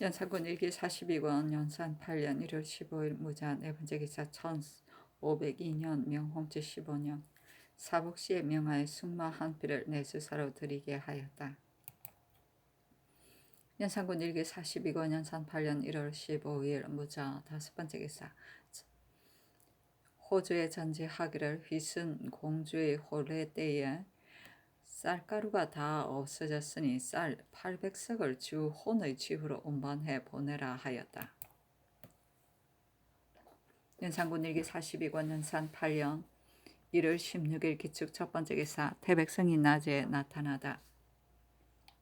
연산군 일기 42권 연산 8년 1월 15일 무자 네 번째 기사 1502년 명홍제 15년 사복시의 명하에 숙마 한 필을 내수사로 드리게 하였다. 연산군 일기 42권 연산 8년 1월 15일 무자 다섯 번째 기사 호주의 전지하기를 휘순 공주의 혼례 때에 쌀가루가 다 없어졌으니 쌀 800석을 주 혼의 집으로 운반해 보내라 하였다. 연산군 일기 42권 연산 8년 1월 16일 기축 첫 번째 기사 태백성이 낮에 나타나다.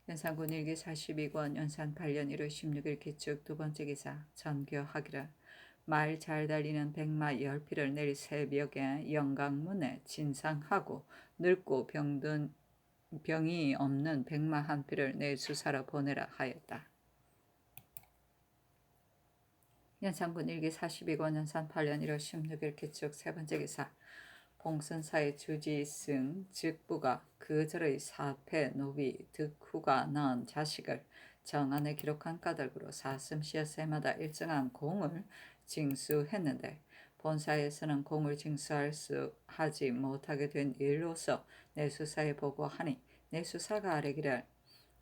연산군 일기 42권 연산 8년 1월 16일 기축 두 번째 기사 전교하기를 말 잘 달리는 백마 10필을 내일 새벽에 영강문에 진상하고 늙고 병이 없는 백마 한 필을 내일 수사로 보내라 하였다. 연산군 일기 42권 연산 8년 1월 16일 기축 세 번째 기사 봉선사의 주지승 즉부가 그절의 사패 노비 득후가 낳은 자식을 정안에 기록한 까닭으로 사슴시어새마다 일정한 공을 징수했는데 본사에서는 공을 징수하지 못하게 된 일로서 내수사에 보고하니 내수사가 아뢰기를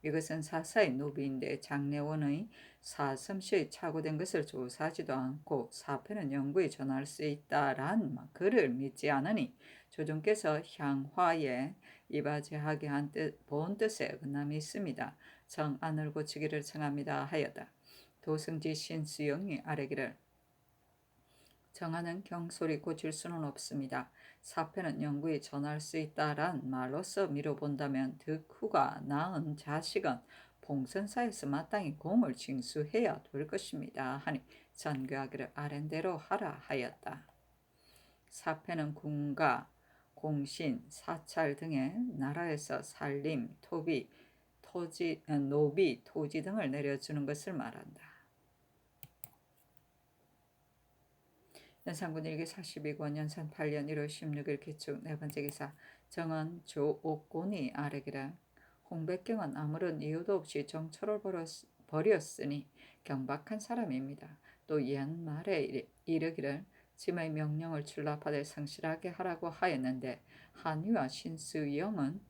이것은 사사의 노비인데 장례원의 사슴시의 착오된 것을 조사하지도 않고 사패는 영구히 전할 수 있다란 글을 믿지 않으니 조정께서 향화에 이바지하게 한 본 뜻에 어긋남이 있습니다. 정안을 고치기를 청합니다 하였다. 도승지 신수영이 아뢰기를 정안은 경솔히 고칠 수는 없습니다. 사패는 영구히 전할 수 있다란 말로서 미뤄본다면 득후가 낳은 자식은 봉선사에서 마땅히 공을 징수해야 될 것입니다. 하니 전교하기를 아랜대로 하라 하였다. 사패는 군가, 공신, 사찰 등의 나라에서 살림, 노비, 토지 등을 내려주는 것을 말한다. 연산군 일기 42권 연산 8년 1월 16일 기축 네 번째 기사 정은 조옥곤이 아뢰기를 홍백경은 아무런 이유도 없이 정초를 버렸으니 경박한 사람입니다. 또 옛말에 이르기를 짐의 명령을 출납하되 성실하게 하라고 하였는데 한유와 신수영은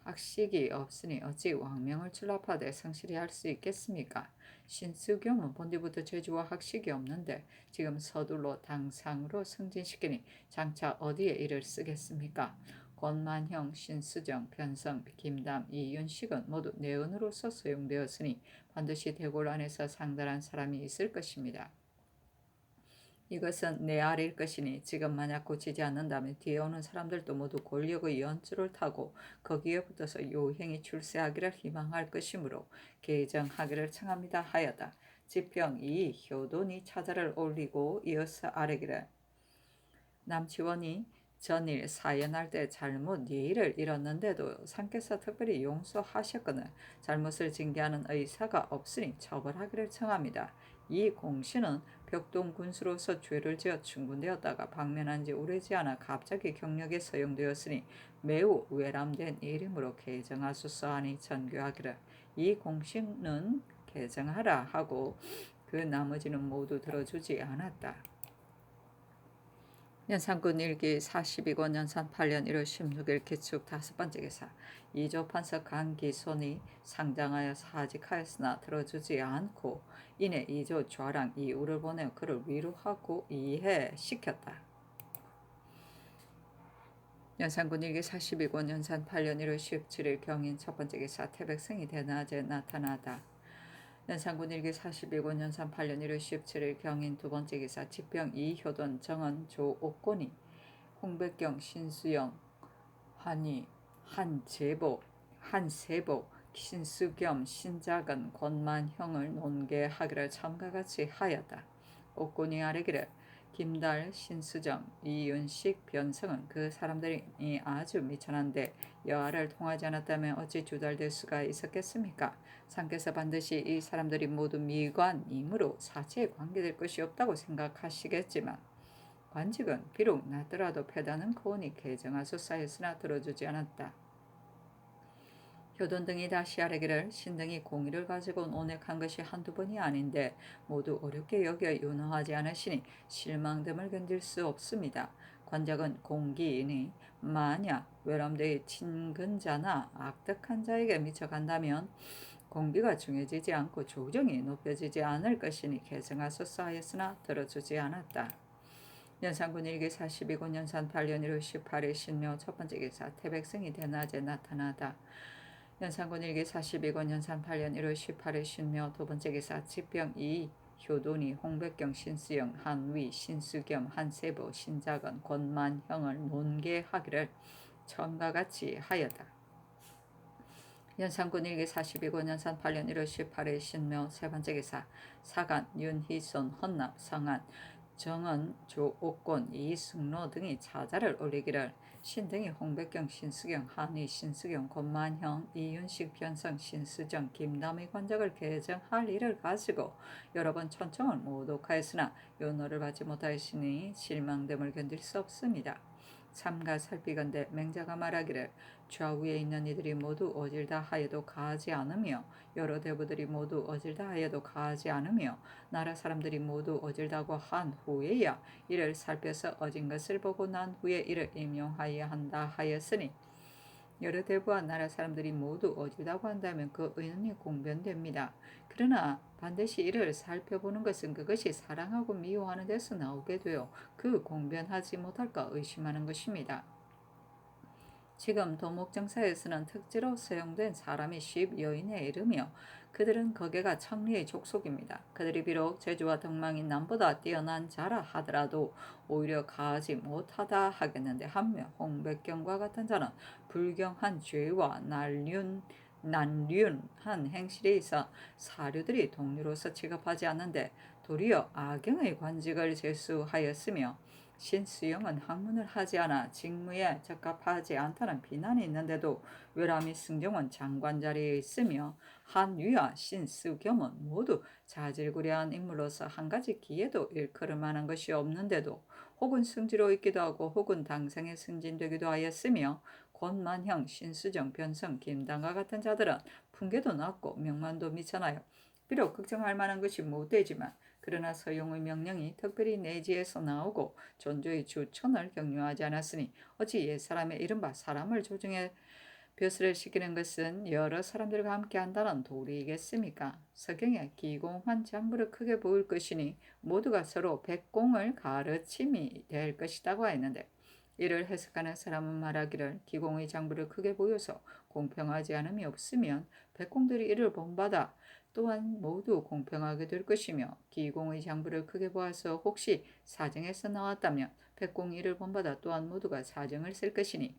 학식이 없으니 어찌 왕명을 출납하되 성실히 할 수 있겠습니까? 신수경은 본디부터 재주와 학식이 없는데 지금 서둘러 당상으로 승진시키니 장차 어디에 일을 쓰겠습니까? 권만형, 신수정, 변성, 김담, 이윤식은 모두 내은으로서 소용되었으니 반드시 대궐 안에서 상달한 사람이 있을 것입니다. 이것은 내 아래일 것이니 지금 만약 고치지 않는다면 뒤에 오는 사람들도 모두 권력의 연주를 타고 거기에 붙어서 요행이 출세하기를 희망할 것이므로 개정하기를 청합니다 하였다. 지평 2 효돈이 차자를 올리고 이어서 아뢰기를 남치원이 전일 사연할 때 잘못 예의를 잃었는데도 상께서 특별히 용서하셨거늘 잘못을 징계하는 의사가 없으니 처벌하기를 청합니다. 이 공신은 벽동 군수로서 죄를 지어 충분되었다가 방면한 지 오래지 않아 갑자기 경력에 서용되었으니 매우 외람된 이름으로 개정하소서 하니 전교하기를 이 공신은 개정하라 하고 그 나머지는 모두 들어주지 않았다. 연산군 일기 42권 연산 8년 1월 16일 기축 다섯 번째 기사 이조 판서 강기손이 상장하여 사직하였으나 들어주지 않고 이내 이조 좌랑 이우를 보내 그를 위로하고 이해시켰다. 연산군 일기 42권 연산 8년 1월 17일 경인 첫 번째 기사 태백성이 대낮에 나타나다. 연산군 일기 42권 연산 8년 1월 17일 경인 두 번째 기사 지평 이효돈 정은 조옥곤이 홍백경 신수영 한이 한세복 신수겸 신작은 권만형을 논계하기를 처음과 같이 하였다. 옥곤이 아뢰기를 김달, 신수정, 이윤식, 변성은 그 사람들이 아주 미천한데 여하를 통하지 않았다면 어찌 주달될 수가 있었겠습니까? 상께서 반드시 이 사람들이 모두 미관이므로 사체에 관계될 것이 없다고 생각하시겠지만 관직은 비록 낮더라도 패단은 고온이 개정하소서 했으나 들어주지 않았다. 효돈 등이 다시 아뢰기를 신등이 공의를 가지고 논액한 것이 한두 번이 아닌데 모두 어렵게 여겨 윤허하지 않으시니 실망됨을 견딜 수 없습니다. 관작은 공기이니 만약 외람되이 친근자나 악덕한 자에게 미쳐간다면 공비가 중해지지 않고 조정이 높여지지 않을 것이니 개정하소서 하였으나 들어주지 않았다. 연산군 일기 42군 연산 8년 1월 18일 신묘 첫 번째 기사 태백성이 대낮에 나타나다. 연산군 일기 42권 연산 8년 1월 18일 신묘 두 번째 기사 직병 2 효돈이 홍백경 신수영 한위 신수겸 한세보 신작은 권만형을 논계하기를 처음과 같이 하였다. 연산군 일기 42권 연산 8년 1월 18일 신묘 세 번째 기사 사간 윤희손 헌납 성안 정은 조옥권 이승로 등이 자자를 올리기를 신등이 홍백경 신수경 한위 신수경 권만형 이윤식 변성 신수정 김남희 관작을 개정할 일을 가지고 여러 번 천청을 모독하였으나 요노를 받지 못하였으니 실망됨을 견딜 수 없습니다. 삼가 살피건대 맹자가 말하기를 좌우에 있는 이들이 모두 어질다 하여도 가하지 않으며 여러 대부들이 모두 어질다 하여도 가하지 않으며 나라 사람들이 모두 어질다고 한 후에야 이를 살펴서 어진 것을 보고 난 후에 이를 임용하여야 한다 하였으니 여러 대부와 나라 사람들이 모두 어질다고 한다면 그 의논이 공변됩니다. 그러나 반드시 이를 살펴보는 것은 그것이 사랑하고 미워하는 데서 나오게 되어 그 공변하지 못할까 의심하는 것입니다. 지금 도목정사에서는 특지로 사용된 사람이 10여인에 이르며 그들은 거기가 청리의 족속입니다. 그들이 비록 제주와 덕망인 남보다 뛰어난 자라 하더라도 오히려 가하지 못하다 하겠는데 한며 홍백경과 같은 자는 불경한 죄와 난륜한 행실에 있어 사류들이 동료로서 취급하지 않는데 도리어 악영의 관직을 제수하였으며 신수영은 학문을 하지 않아 직무에 적합하지 않다는 비난이 있는데도 외람이 승정원 장관 자리에 있으며 한위와 신수겸은 모두 자질구레한 인물로서 한 가지 기회도 일컬을만한 것이 없는데도 혹은 승지로 있기도 하고 혹은 당상에 승진되기도 하였으며 권만형, 신수정, 변성, 김당과 같은 자들은 풍계도 낮고 명만도 미천하여 비록 걱정할 만한 것이 못되지만 그러나 서용의 명령이 특별히 내지에서 나오고 존조의 주천을 격려하지 않았으니 어찌 옛사람의 이른바 사람을 조중에 벼슬을 시키는 것은 여러 사람들과 함께 한다는 도리이겠습니까? 서경에 기공한 장부를 크게 보일 것이니 모두가 서로 백공을 가르침이 될 것이라고 했는데 이를 해석하는 사람은 말하기를 기공의 장부를 크게 보여서 공평하지 않음이 없으면 백공들이 이를 본받아 또한 모두 공평하게 될 것이며 기공의 장부를 크게 보아서 혹시 사정에서 나왔다면 백공이 이를 본받아 또한 모두가 사정을 쓸 것이니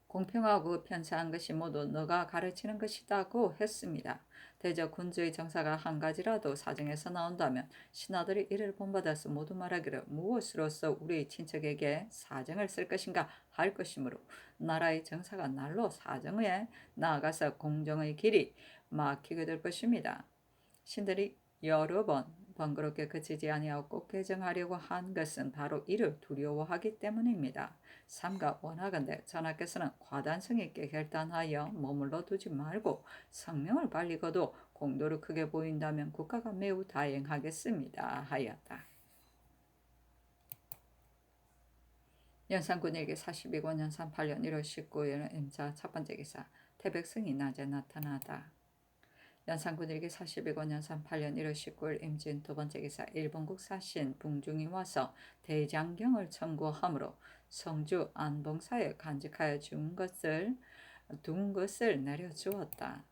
공평하고 편사한 것이 모두 너가 가르치는 것이다고 했습니다. 대저 군주의 정사가 한 가지라도 사정에서 나온다면 신하들이 이를 본받아서 모두 말하기를 무엇으로서 우리 친척에게 사정을 쓸 것인가 할 것이므로 나라의 정사가 날로 사정에 나아가서 공정의 길이 막히게 될 것입니다. 신들이 여러 번 번거롭게 그치지 아니하고 꼭 개정하려고 한 것은 바로 이를 두려워하기 때문입니다. 삼가 원하건대 전하께서는 과단성 있게 결단하여 머물러 두지 말고 성명을 빨리 거둬 공도를 크게 보인다면 국가가 매우 다행하겠습니다 하였다. 연산군 일기 42권 연산 8년 1월 19일 임자 첫 번째 기사 태백성이 낮에 나타나다. 연산군 일기 42권 연산 8년 1월 19일 임진 두 번째 기사 일본국 사신 붕중이 와서 대장경을 청구하므로 성주 안봉사에 간직하여 둔 것을 내려주었다.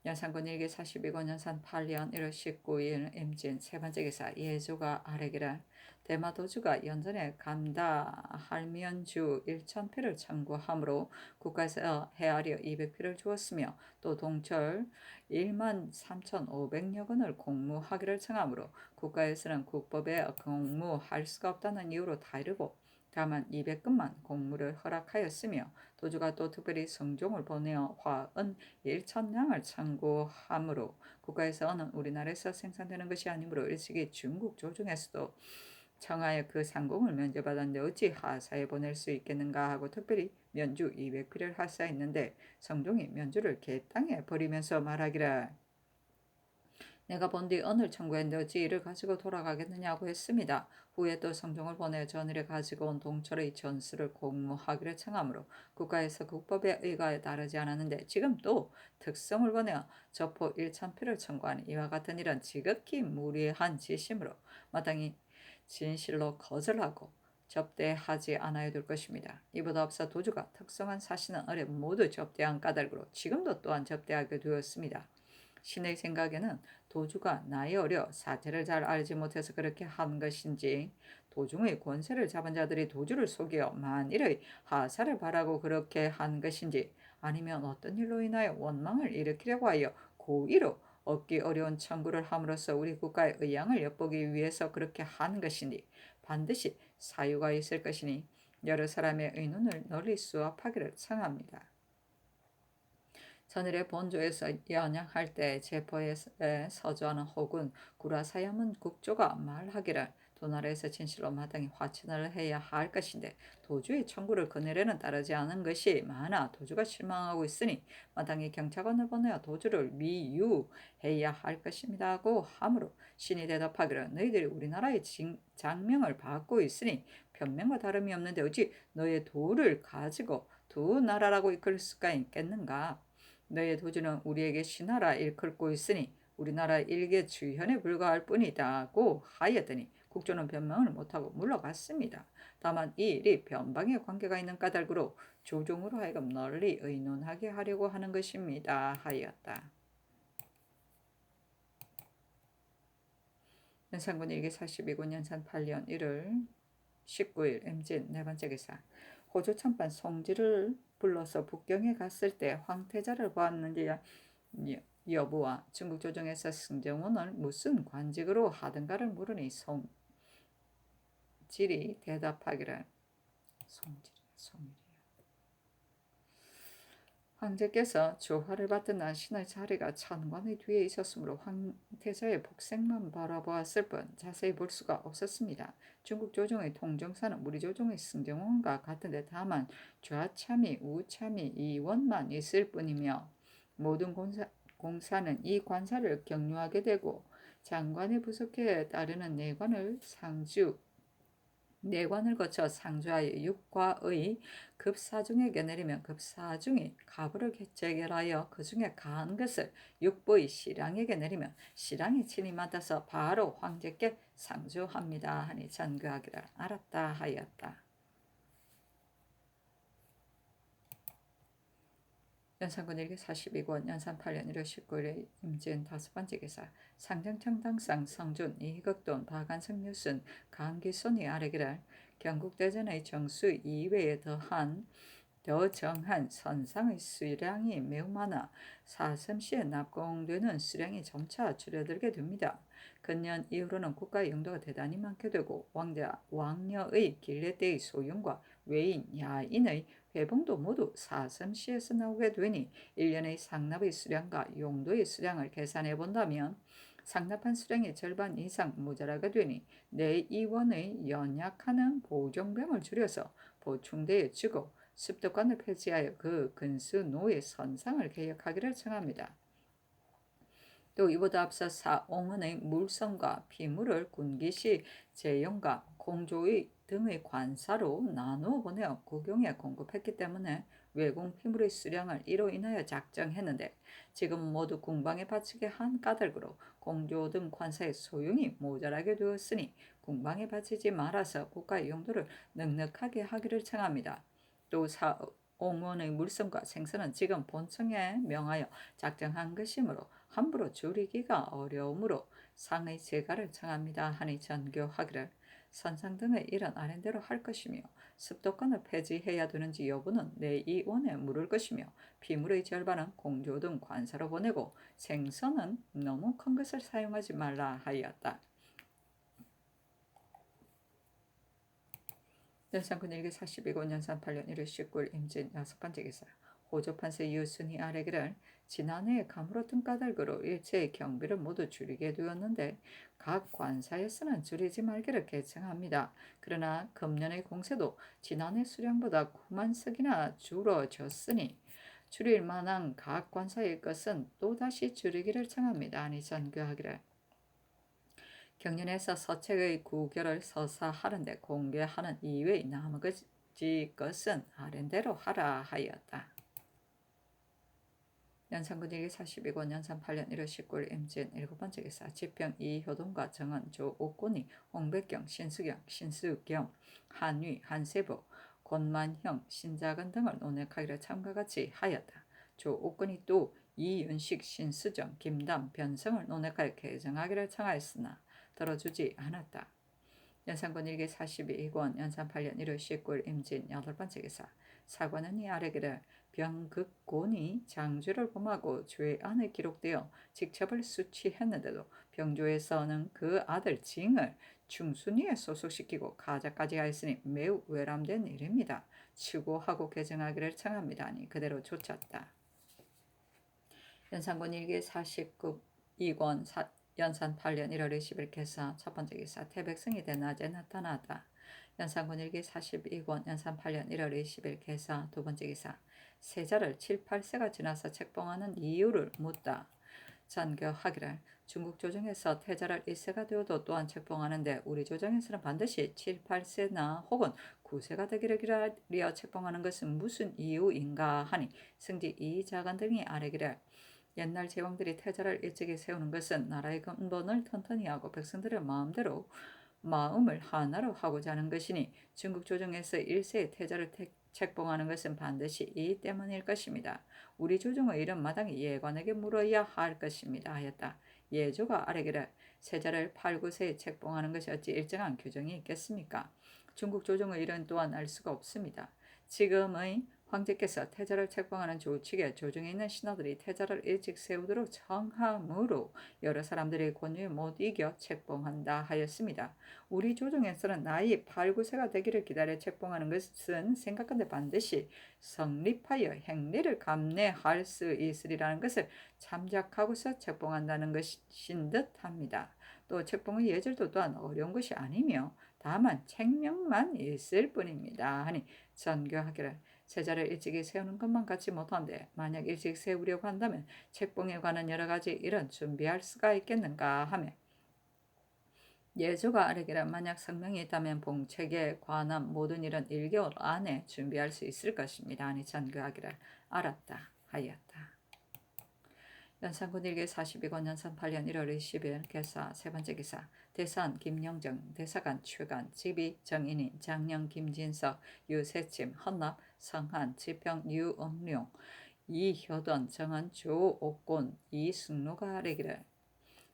연산군 일기 42권 연산 8년 1월 19일 임진 세 번째 기사 예조가 아뢰기를 대마도주가 연전에 감다 할면주 1,000표를 청구하므로 국가에서 헤아려 200표를 주었으며 또 동철 13,500여 건을 공무하기를 청하므로 국가에서는 국법에 공무할 수가 없다는 이유로 다르고 다만 200건만 공무를 허락하였으며 도주가 또 특별히 성종을 보내어 화은 1,000량을 청구하므로 국가에서는 우리나라에서 생산되는 것이 아니므로 일찍이 중국 조정에서도 청하여 그 상공을 면제받았는데 어찌 하사에 보낼 수 있겠는가 하고 특별히 면주 200필을 하사했는데 성종이 면주를 개 땅에 버리면서 말하기를 내가 본디 언을 청구했는데 어찌 이를 가지고 돌아가겠느냐고 했습니다. 후에 또 성종을 보내 전일에 가지고 온 동철의 전수를 공무하기를 청하므로 국가에서 국법의 의가에 따르지 않았는데 지금 또 특성을 보내어 저포 1,000필을 청구하니 이와 같은 일은 지극히 무리한 짓이므로 마땅히 진실로 거절하고 접대하지 않아야 될 것입니다. 이보다 앞서 도주가 특성한 사신은 어뢰 모두 접대한 까닭으로 지금도 또한 접대하게 되었습니다. 신의 생각에는 도주가 나이 어려 사태를 잘 알지 못해서 그렇게 한 것인지 도중의 권세를 잡은 자들이 도주를 속여 만일의 하사를 바라고 그렇게 한 것인지 아니면 어떤 일로 인하여 원망을 일으키려고 하여 고의로 얻기 어려운 청구를 함으로써 우리 국가의 의양을 엿보기 위해서 그렇게 한 것이니 반드시 사유가 있을 것이니 여러 사람의 의논을 널리 수합하기를 청합니다. 전일에 본조에서 연양할 때 제포에 서주하는 혹은 구라사야문 국조가 말하기를 도나라에서 진실로 마땅히 화친을 해야 할 것인데 도주의 청구를 그늘에는 따르지 않은 것이 많아 도주가 실망하고 있으니 마땅히 경찰관을 보내어 도주를 미유해야 할 것입니다 하고 하므로 신이 대답하기를 너희들이 우리나라의 장명을 받고 있으니 변명과 다름이 없는데 어찌 너의 도를 가지고 두 나라라고 이끌 수가 있겠는가. 너의 도주는 우리에게 신하라 일컬고 있으니 우리나라 일개 주현에 불과할 뿐이다고 하였더니 국조는 변명을 못하고 물러갔습니다. 다만 이 일이 변방에 관계가 있는 까닭으로 조종으로 하여금 널리 의논하게 하려고 하는 것입니다 하였다. 연산군 일기 42군 연산 8년 1월 19일 임진 네 번째 기사 호조 참반 송지를 불러서 북경에 갔을 때 황태자를 보았는지 여부와 중국 조정에서 승정원을 무슨 관직으로 하던가를 물으니 송질이 대답하기를 송일이야. 황제께서 조화를 받던 날 신의 자리가 찬관의 뒤에 있었으므로 황태자의 복색만 바라보았을 뿐 자세히 볼 수가 없었습니다. 중국 조정의 통정사는 우리 조정의 승정원과 같은데 다만 좌참이, 우참이, 이원만 있을 뿐이며 모든 공사는 이 관사를 경유하게 되고 장관의 부속에 따르는 내관을 거쳐 상주하여 육과의 급사중에게 내리면 급사중이 가부를 재결하여 그 중에 가한 것을 육부의 시랑에게 내리면 시랑이 친히 맡아서 바로 황제께 상주합니다 하니 전교하기를 알았다 하였다. 연산군 일기 42권 연산 8년 1월 19일에 임진 5번째 기사 상정청 당상 성준 이희극돈 박안성 뉴슨 강기손이 아뢰기를 경국대전의 정수 이외에 더 정한 선상의 수량이 매우 많아 사슴시에 납공되는 수량이 점차 줄어들게 됩니다. 근년 이후로는 국가의 영도가 대단히 많게 되고 왕녀의 길래대의 소윤과 외인, 야인의 회봉도 모두 사슴시에서 나오게 되니 1년의 상납의 수량과 용도의 수량을 계산해 본다면 상납한 수량의 절반 이상 모자라게 되니 내의원의 연약하는 보정병을 줄여서 보충대에 주고 습득관을 폐지하여 그 근수노의 선상을 개혁하기를 청합니다. 또 이보다 앞서 사옹원의 물성과 피물을 군기시 재용과 공조의 등의 관사로 나누어 보내어 국용에 공급했기 때문에 외공 피물의 수량을 이로 인하여 작정했는데 지금 모두 궁방에 바치게 한 까닭으로 공조 등 관사의 소용이 모자라게 되었으니 궁방에 바치지 말아서 국가의 용도를 넉넉하게 하기를 청합니다. 또 사옹원의 물성과 생선은 지금 본청에 명하여 작정한 것이므로 함부로 줄이기가 어려우므로 상의 제가를 청합니다 하니 전교하기를 선상 등의 일은 아랜대로 할 것이며 습도권을 폐지해야 되는지 여부는 내의원에 물을 것이며 피물의 절반은 공조 등 관사로 보내고 생선은 너무 큰 것을 사용하지 말라 하였다. 연산군 일기 42권 연산 8년 1월 19일 임진 6번째 기사 호조판서 유순이 아래기를 지난해 가물었던 까닭으로 일체의 경비를 모두 줄이게 되었는데 각 관사에서는 줄이지 말기를 개청합니다. 그러나 금년의 공세도 지난해 수량보다 9만 석이나 줄어졌으니 줄일 만한 각 관사의 것은 또다시 줄이기를 청합니다. 아니 전교하기를 경연에서 서책의 구결을 서사하는데 공개하는 이외의 나머지 것은 아랜대로 하라 하였다. 연산군일기 42권 연산 8년 1월 19일 임진 7번째 기사 지평 이효동과 정은 조옥곤이 홍백경 신수경 신수겸 한위 한세보 권만형 신자근 등을 논핵하기를 참가같이 하였다. 조옥곤이 또 이윤식 신수정 김담 변성을 논핵하여 개정하기를 청하였으나 들어주지 않았다. 연산군 일기 42권 연산 8년 1월 19일 임진 8번째 기사 사관은 이 아래기를 병극곤이 장주를 범하고 죄 안에 기록되어 직첩을 수취했는데도 병조에서는 그 아들 징을 중순위에 소속시키고 가자까지 하였으니 매우 외람된 일입니다. 추고하고 개정하기를 청합니다. 아니 그대로 쫓았다. 연산군 일기 49권 연산 8년 1월 20일 개사 첫 번째 기사 태백성이 대낮에 나타나다. 연산군 일기 42권 연산 8년 1월 20일 개사 두 번째 기사 세자를 7, 8세가 지나서 책봉하는 이유를 묻다. 전교하기를 중국 조정에서 태자를 1세가 되어도 또한 책봉하는데 우리 조정에서는 반드시 7, 8세나 혹은 9세가 되기를 기다려 책봉하는 것은 무슨 이유인가 하니 승지 이자간 등이 아뢰기를 옛날 제왕들이 태자를 일찍이 세우는 것은 나라의 근본을 튼튼히 하고 백성들의 마음을 하나로 하고자 하는 것이니 중국 조정에서 1세의 태자를 책봉하는 것은 반드시 이 때문일 것입니다. 우리 조정의 이런 마당이 예관에게 물어야 할 것입니다 하였다. 예조가 아뢰기를 세자를 8, 9세에 책봉하는 것이 어찌 일정한 규정이 있겠습니까? 중국 조정의 일은 또한 알 수가 없습니다. 지금의 황제께서 태자를 책봉하는 조칙에 조정에 있는 신하들이 태자를 일찍 세우도록 청함으로 여러 사람들의 권유에 못 이겨 책봉한다 하였습니다. 우리 조정에서는 나이 8, 9세가 되기를 기다려 책봉하는 것은 생각한데 반드시 성립하여 행리를 감내할 수 있으리라는 것을 참작하고서 책봉한다는 것인 듯합니다. 또 책봉의 예절도 또한 어려운 것이 아니며 다만 책명만 있을 뿐입니다 하니 전교하기를 세자를 일찍이 세우는 것만 같이 못한데 만약 일찍 세우려고 한다면 책봉에 관한 여러 가지 일은 준비할 수가 있겠는가 하며 예조가 아뢰기를 만약 성명이 있다면 봉책에 관한 모든 일은 1개월 안에 준비할 수 있을 것입니다. 아니 전교하기를 알았다 하였다. 연산군 일기 42권 연산 8년 1월 20일 개사 세 번째 기사 대산 김영정 대사관 최관 지비 정인인 장령 김진석 유세침 헌납 성한 지평 유응룡 이효돈 정은 조옥곤 이승로가 아뢰기를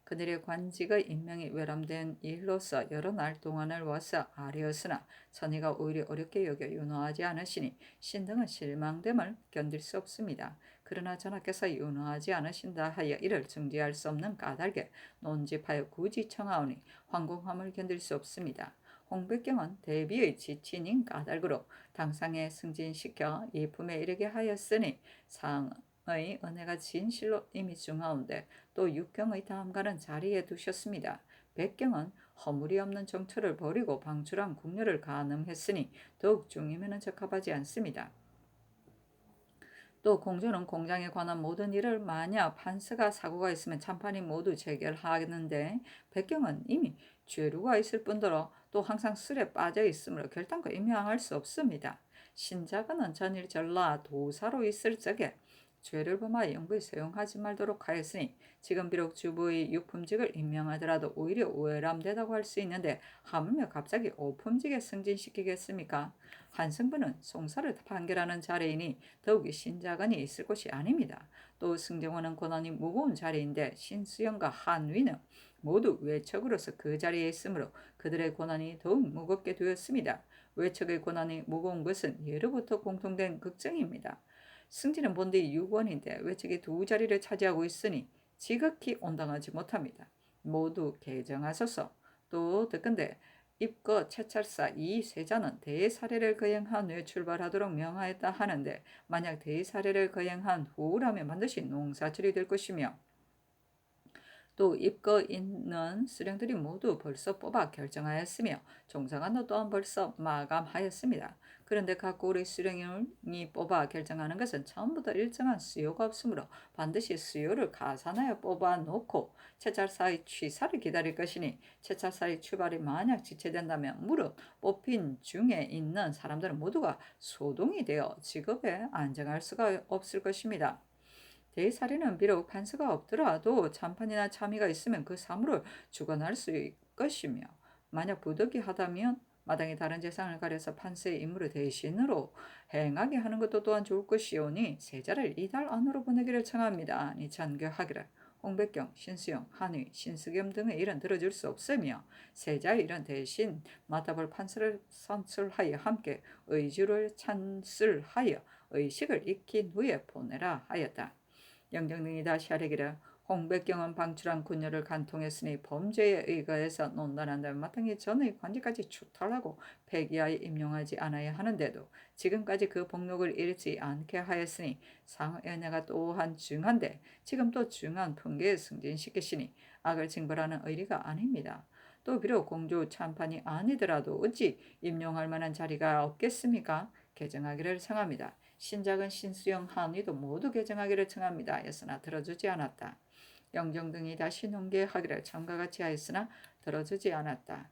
그들의 관직의 임명이 외람된 일로서 여러 날 동안을 와서 아뢰었으나 전의가 오히려 어렵게 여겨 윤호하지 않으시니 신등은 실망됨을 견딜 수 없습니다. 그러나 전하께서 윤호하지 않으신다 하여 이를 중지할 수 없는 까닭에 논집하여 굳이 청하오니 황공함을 견딜 수 없습니다. 홍백경은 대비의 지친인 까닭으로 당상에 승진시켜 이품에 이르게 하였으니 상의 은혜가 진실로 이미 중하온데 또 육경의 다음가는 자리에 두셨습니다. 백경은 허물이 없는 정처를 버리고 방출한 궁녀를 간음했으니 더욱 중임에는 적합하지 않습니다. 또 공조는 공장에 관한 모든 일을 만약 판서가 사고가 있으면 참판이 모두 재결하는데 백경은 이미 죄루가 있을 뿐더러 또 항상 술에 빠져 있으므로 결단코 임명할 수 없습니다. 신자가는 전일 전라 도사로 있을 적에 죄를 범하여 영부에 사용하지 말도록 하였으니 지금 비록 주부의 6품직을 임명하더라도 오히려 외람되다고 할 수 있는데 하물며 갑자기 5품직에 승진시키겠습니까? 한승부는 송사를 판결하는 자리이니 더욱이 신자관이 있을 곳이 아닙니다. 또 승정원은 권한이 무거운 자리인데 신수영과 한위는 모두 외척으로서 그 자리에 있으므로 그들의 권한이 더욱 무겁게 되었습니다. 외척의 권한이 무거운 것은 예로부터 공통된 걱정입니다. 승진은 본디 6원인데 외척이 두 자리를 차지하고 있으니 지극히 온당하지 못합니다. 모두 개정하소서. 또 듣건대 입거 채찰사 이 세자는 대사례를 거행한 후에 출발하도록 명하였다 하는데 만약 대사례를 거행한 후라면 반드시 농사 처리될 것이며 또 입거 있는 수령들이 모두 벌써 뽑아 결정하였으며 종사관도 또한 벌써 마감하였습니다. 그런데 각 고리 수령이 뽑아 결정하는 것은 처음부터 일정한 수요가 없으므로 반드시 수요를 가산하여 뽑아놓고 채찰사의 취사를 기다릴 것이니 채찰사의 출발이 만약 지체된다면 무릇 뽑힌 중에 있는 사람들은 모두가 소동이 되어 직업에 안정할 수가 없을 것입니다. 대사리는 비록 판서가 없더라도 참판이나 참의가 있으면 그 사물을 주관할 수 있을 것이며 만약 부득이하다면 마땅히 다른 재상을 가려서 판서의 임무를 대신으로 행하게 하는 것도 또한 좋을 것이오니 세자를 이달 안으로 보내기를 청합니다. 니 전교하기를 홍백경, 신수영, 한의, 신수겸 등의 일은 들어줄 수 없으며 세자의 일은 대신 맡아볼 판서를 선출하여 함께 의주를 찬술하여 의식을 익힌 후에 보내라 하였다. 영정 등이 다시 하려기를 홍백경은 방출한 군녀를 간통했으니 범죄에 의거해서 논단한다면 마땅히 전의 관직까지 추탈하고 폐기하여 임용하지 않아야 하는데도 지금까지 그 복록을 잃지 않게 하였으니 상연회가 또한 중한데 지금 또 중한 풍계에 승진시키시니 악을 징벌하는 의리가 아닙니다. 또 비록 공주 참판이 아니더라도 어찌 임용할 만한 자리가 없겠습니까? 개정하기를 청합니다. 신작은 신수영, 한의도 모두 개정하기를 청합니다. 했으나 들어주지 않았다. 영정 등이 다시 농계하기를 처음과 같이 하였으나 들어주지 않았다.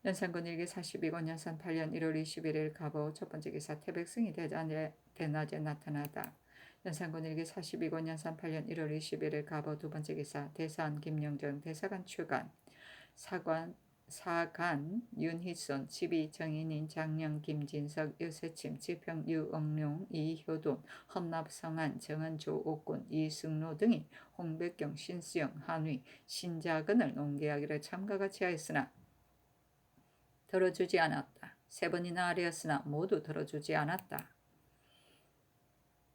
연산군 일기 42권 연산 8년 1월 21일 갑오 첫 번째 기사 태백승이 대낮에 나타나다. 연산군 일기 42권 연산 8년 1월 21일 갑오 두 번째 기사 대산 김영정 대사관 출간 사간 윤희순, 지비 정인인 장령 김진석, 유세침, 지평 유억룡, 이효돈, 헌납성한, 정은 조옥군, 이승로 등이 홍백경, 신수영, 한위, 신자근을 농계하기를 참과 같이 하였으나 들어주지 않았다. 세 번이나 아뢰었으나 모두 들어주지 않았다.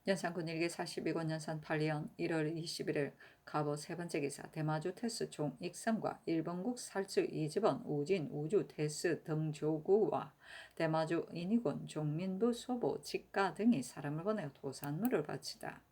연산군 일기 42권 연산 8년 1월 21일 갑오 세 번째 기사 대마주 테스 종 익성과 일본국 살주 이집원 우진 우주 테스 등조구와 대마주 인이군 종민부 소보 직가 등이 사람을 보내어 도산물을 바치다.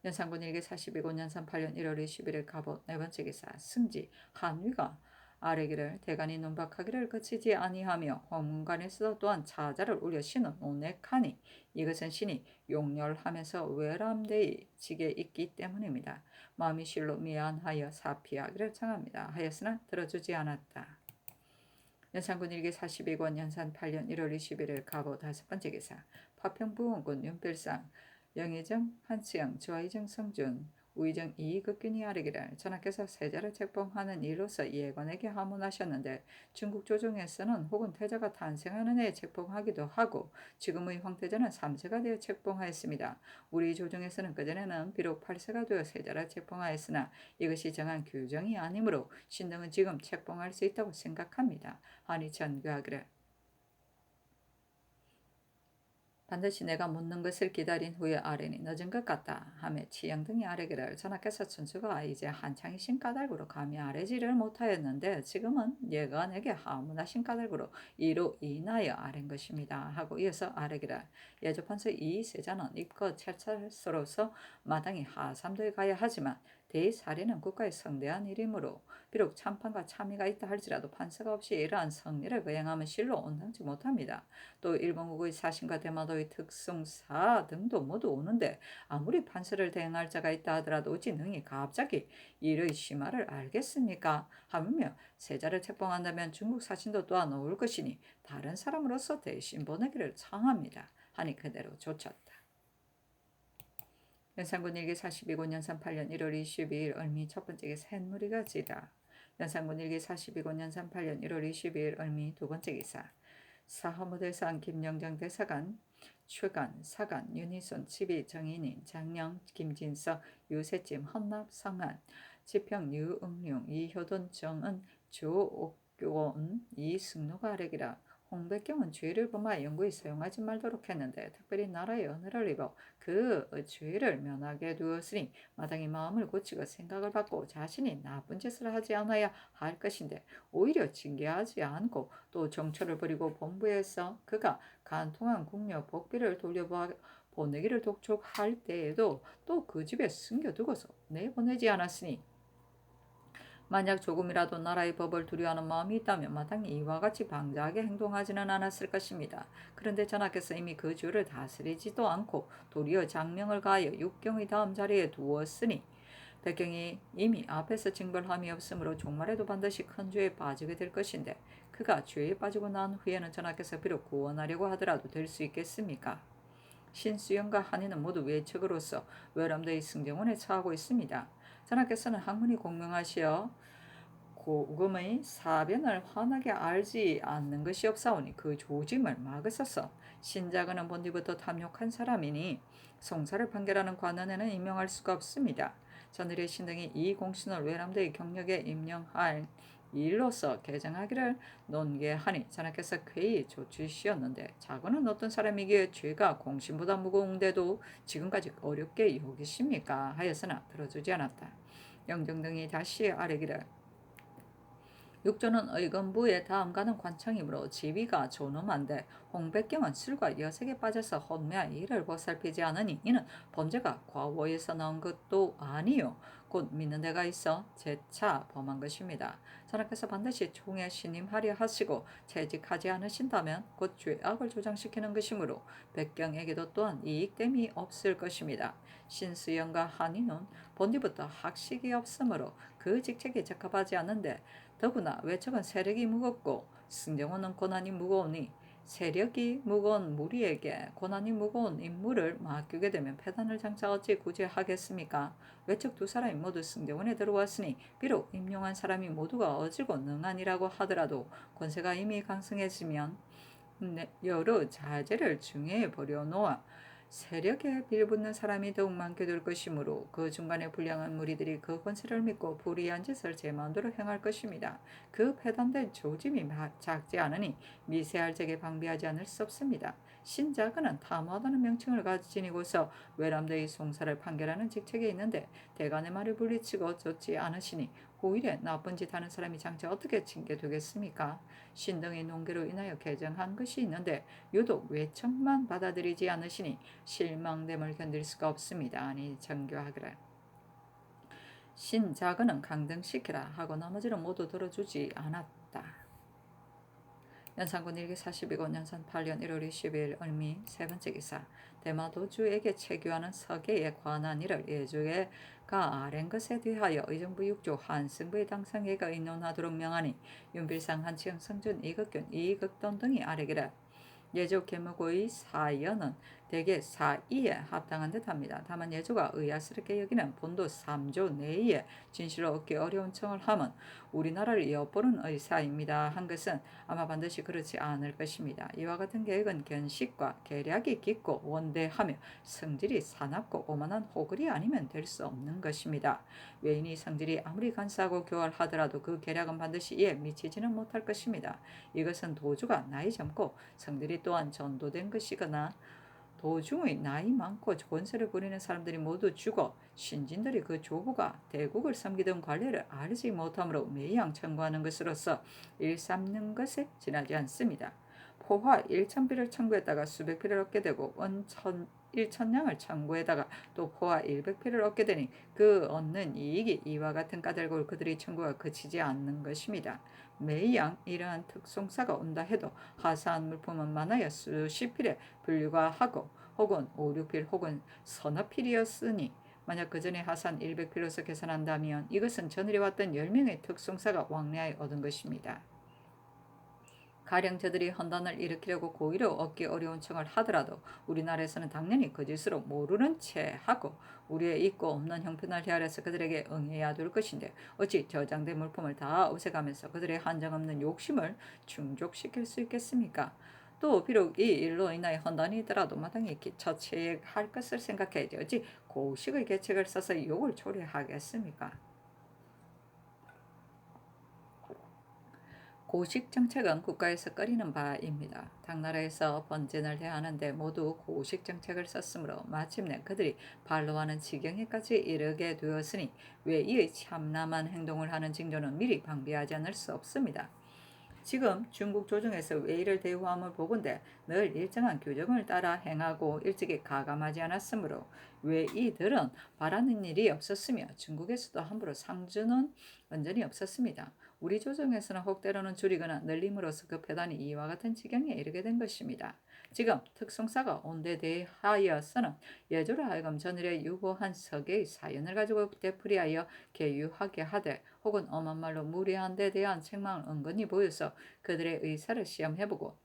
연산군 일기 42권 연산 8년 1월 21일 갑오 네 번째 기사 승지 한위가 아래기를 대간이 논박하기를 그치지 아니하며 홍문관에서도 또한 차자를 울려 신은 논액하니 이것은 신이 용렬하면서 외람되이 지게 있기 때문입니다. 마음이 실로 미안하여 사피하기를 청합니다. 하였으나 들어주지 않았다. 연산군 일기 42권 연산 8년 1월 21일 갑오 다섯 번째 기사 파평부원군 윤필상 영의정 한치영 조아이정 성준 우의정 이극균이 아뢰기를 전하께서 세자를 책봉하는 일로서 예관에게 하문하셨는데 중국 조정에서는 혹은 태자가 탄생하는 해에 책봉하기도 하고 지금의 황태자는 3세가 되어 책봉하였습니다. 우리 조정에서는 그전에는 비록 8세가 되어 세자를 책봉하였으나 이것이 정한 규정이 아니므로 신등은 지금 책봉할 수 있다고 생각합니다. 하니 전교하기를 반드시 내가 묻는 것을 기다린 후에 아뢰니 늦은 것 같다 하며 치영 등이 아뢰기를 전하께서 천수가 이제 한창이신 까닭으로 감히 아뢰지를 못하였는데 지금은 예관에게 하문하신 까닭으로 이로 인하여 아뢰는 것입니다 하고 이어서 아뢰기를 예조판서 이세자는 입거 찰찰서로서 마땅히 하삼도에 가야 하지만 대사리는 국가의 성대한 일이므로 비록 참판과 참의가 있다 할지라도 판서가 없이 이러한 성리를 거행하면 실로 온당치 못합니다. 또 일본국의 사신과 대마도의 특성사 등도 모두 오는데 아무리 판서를 대행할 자가 있다 하더라도 어찌 능히 갑자기 일의 심화를 알겠습니까? 하며 세자를 책봉한다면 중국 사신도 또한 올 것이니 다른 사람으로서 대신 보내기를 청합니다. 하니 그대로 조쳤다. 연산군 일기 42권 연산 8년 1월 22일 얼미 첫 번째 기사 햇무리가 지다. 연산군 일기 42권 연산 8년 1월 22일 얼미 두 번째 기사 사허무대상 김영정 대사관 최간 사간 윤희순 지비 정인인 장령 김진석 유세찜 헌납 성한 지평 유응룡 이효돈 정은 조옥교원 이승로가 아래기라 홍백경은 죄를 범하여 영구히 사용하지 말도록 했는데 특별히 나라의 은혜를 입어 그 죄를 면하게 두었으니 마땅히 마음을 고치고 생각을 바꾸고 자신이 나쁜 짓을 하지 않아야 할 것인데 오히려 징계하지 않고 또 정처를 부리고 본부에서 그가 간통한 궁녀 복비를 보내기를 독촉할 때에도 또 그 집에 숨겨두고서 내보내지 않았으니 만약 조금이라도 나라의 법을 두려워하는 마음이 있다면 마땅히 이와 같이 방자하게 행동하지는 않았을 것입니다. 그런데 전하께서 이미 그 주를 다스리지도 않고 도리어 장명을 가하여 육경의 다음 자리에 두었으니 백경이 이미 앞에서 징벌함이 없으므로 종말에도 반드시 큰 죄에 빠지게 될 것인데 그가 죄에 빠지고 난 후에는 전하께서 비록 구원하려고 하더라도 될 수 있겠습니까? 신수영과 한이는 모두 외척으로서 외람되이 승정원에 처하고 있습니다. 전하께서는 학문이 공명하시어 고금의 사변을 환하게 알지 않는 것이 없사오니 그 조짐을 막으소서. 신자가는 본디부터 탐욕한 사람이니 송사를 판결하는 관원에는 임명할 수가 없습니다. 전일의 신등이 이 공신을 외람되이 경력에 임명할 일로서 개정하기를 논계하니 전하께서 쾌히 조치시었는데 자고는 어떤 사람이기에 죄가 공신보다 무거운데도 지금까지 어렵게 여기십니까 하였으나 들어주지 않았다. 영정등이 다시 아뢰기를 육조는 의건부의 다음가는 관청이므로 지위가 존엄한데 홍백경은 술과 여색에 빠져서 혼매하 이를 보살피지 않으니 이는 범죄가 과오에서 나온 것도 아니요 곧 믿는 데가 있어 재차 범한 것입니다. 전하께서 반드시 총에 신임하려 하시고 채직하지 않으신다면 곧 죄악을 조장시키는 것이므로 백경에게도 또한 이익됨이 없을 것입니다. 신수영과 한인은 본디부터 학식이 없으므로 그 직책에 적합하지 않은데 더구나 외척은 세력이 무겁고 승정원은 고난이 무거우니 세력이 무거운 무리에게 고난이 무거운 임무를 맡기게 되면 패단을 장차 어찌 굳이 하겠습니까? 외척 두 사람이 모두 승정원에 들어왔으니 비록 임용한 사람이 모두가 어지고 능한이라고 하더라도 권세가 이미 강성했으면 여러 자제를 중에 버려놓아 세력에 빌붙는 사람이 더욱 많게 될 것이므로 그 중간에 불량한 무리들이 그 권세를 믿고 불의한 짓을 제 마음대로 행할 것입니다. 그 패단된 조짐이 작지 않으니 미세할 적에 방비하지 않을 수 없습니다. 신자그는 탐하다는 명칭을 가지니고서 외람되이 송사를 판결하는 직책에 있는데 대간의 말을 물리치고 쫓지 않으시니 오히려 나쁜 짓 하는 사람이 장차 어떻게 징계되겠습니까? 신등의 논계로 인하여 개정한 것이 있는데 유독 외척만 받아들이지 않으시니 실망됨을 견딜 수가 없습니다. 아니 정교하기를 신자그는 강등시키라 하고 나머지는 모두 들어주지 않았다. 연산군 일기 42고 연산 8년 1월 22일 을미 세 번째 기사 대마도주에게 체규하는 서계에 관한 일을 예조가 아랜 것에 대하여 의정부 6조 한승부의 당상회가 의논하도록 명하니 윤필상 한치영 성준 이극균 이극돈 등이 아뢰기를 예조 계무고의 사연은 대개 사이에 합당한 듯합니다. 다만 예조가 의아스럽게 여기는 본도 3조 내에 진실로 얻기 어려운 청을 함은 우리나라를 엿보는 의사입니다. 한 것은 아마 반드시 그렇지 않을 것입니다. 이와 같은 계획은 견식과 계략이 깊고 원대하며 성질이 사납고 오만한 호글이 아니면 될 수 없는 것입니다. 외인이 성질이 아무리 간사하고 교활하더라도 그 계략은 반드시 이에 미치지는 못할 것입니다. 이것은 도주가 나이 젊고 성질이 또한 전도된 것이거나 도중의 나이 많고 권세를 부리는 사람들이 모두 죽어 신진들이 그 조부가 대국을 섬기던 관례를 알지 못함으로 매양 청구하는 것으로서 일삼는 것에 지나지 않습니다. 포화 1,000피를 청구했다가 수백 피를 얻게 되고 원 1,000냥을 청구에다가 또 포화 100피를 얻게 되니 그 얻는 이익이 이와 같은 까닭으로 그들의 청구가 그치지 않는 것입니다. 매양 이러한 특송사가 온다 해도 하사한 물품은 많아야 수십 필에 분류가 하고 혹은 5, 6필 혹은 서너 필이었으니 만약 그 전에 하산 100필로서 계산한다면 이것은 전일에 왔던 10명의 특송사가 왕래하여 얻은 것입니다. 가령 저들이 헌단을 일으키려고 고의로 얻기 어려운 청을 하더라도 우리나라에서는 당연히 거짓으로 모르는 채 하고 우리의 있고 없는 형편을 헤아려서 그들에게 응해야 될 것인데 어찌 저장된 물품을 다 없애가면서 그들의 한정없는 욕심을 충족시킬 수 있겠습니까? 또 비록 이 일로 인하여 헌단이 있더라도 마땅히 처치할 것을 생각해야지 어찌 고식의 계책을 써서 욕을 초래하겠습니까? 고식 정책은 국가에서 꺼리는 바입니다. 각 나라에서 번진을 대하는데 모두 고식 정책을 썼으므로 마침내 그들이 반로하는 지경에까지 이르게 되었으니 외의의 참남한 행동을 하는 징조는 미리 방비하지 않을 수 없습니다. 지금 중국 조정에서 외의를 대우함을 보건대 늘 일정한 규정을 따라 행하고 일찍이 가감하지 않았으므로 외의들은 바라는 일이 없었으며 중국에서도 함부로 상주는 완전히 없었습니다. 우리 조정에서는 혹대로는 줄이거나 늘림으로써 그 표단이 이와 같은 지경에 이르게 된 것입니다. 지금 특송사가 온 데 대하여서는 예조로 하여금 전일에 유고한 석의 사연을 가지고 되풀이하여 개유하게 하되 혹은 엄한 말로 무례한 데 대한 책망을 은근히 보여서 그들의 의사를 시험해보고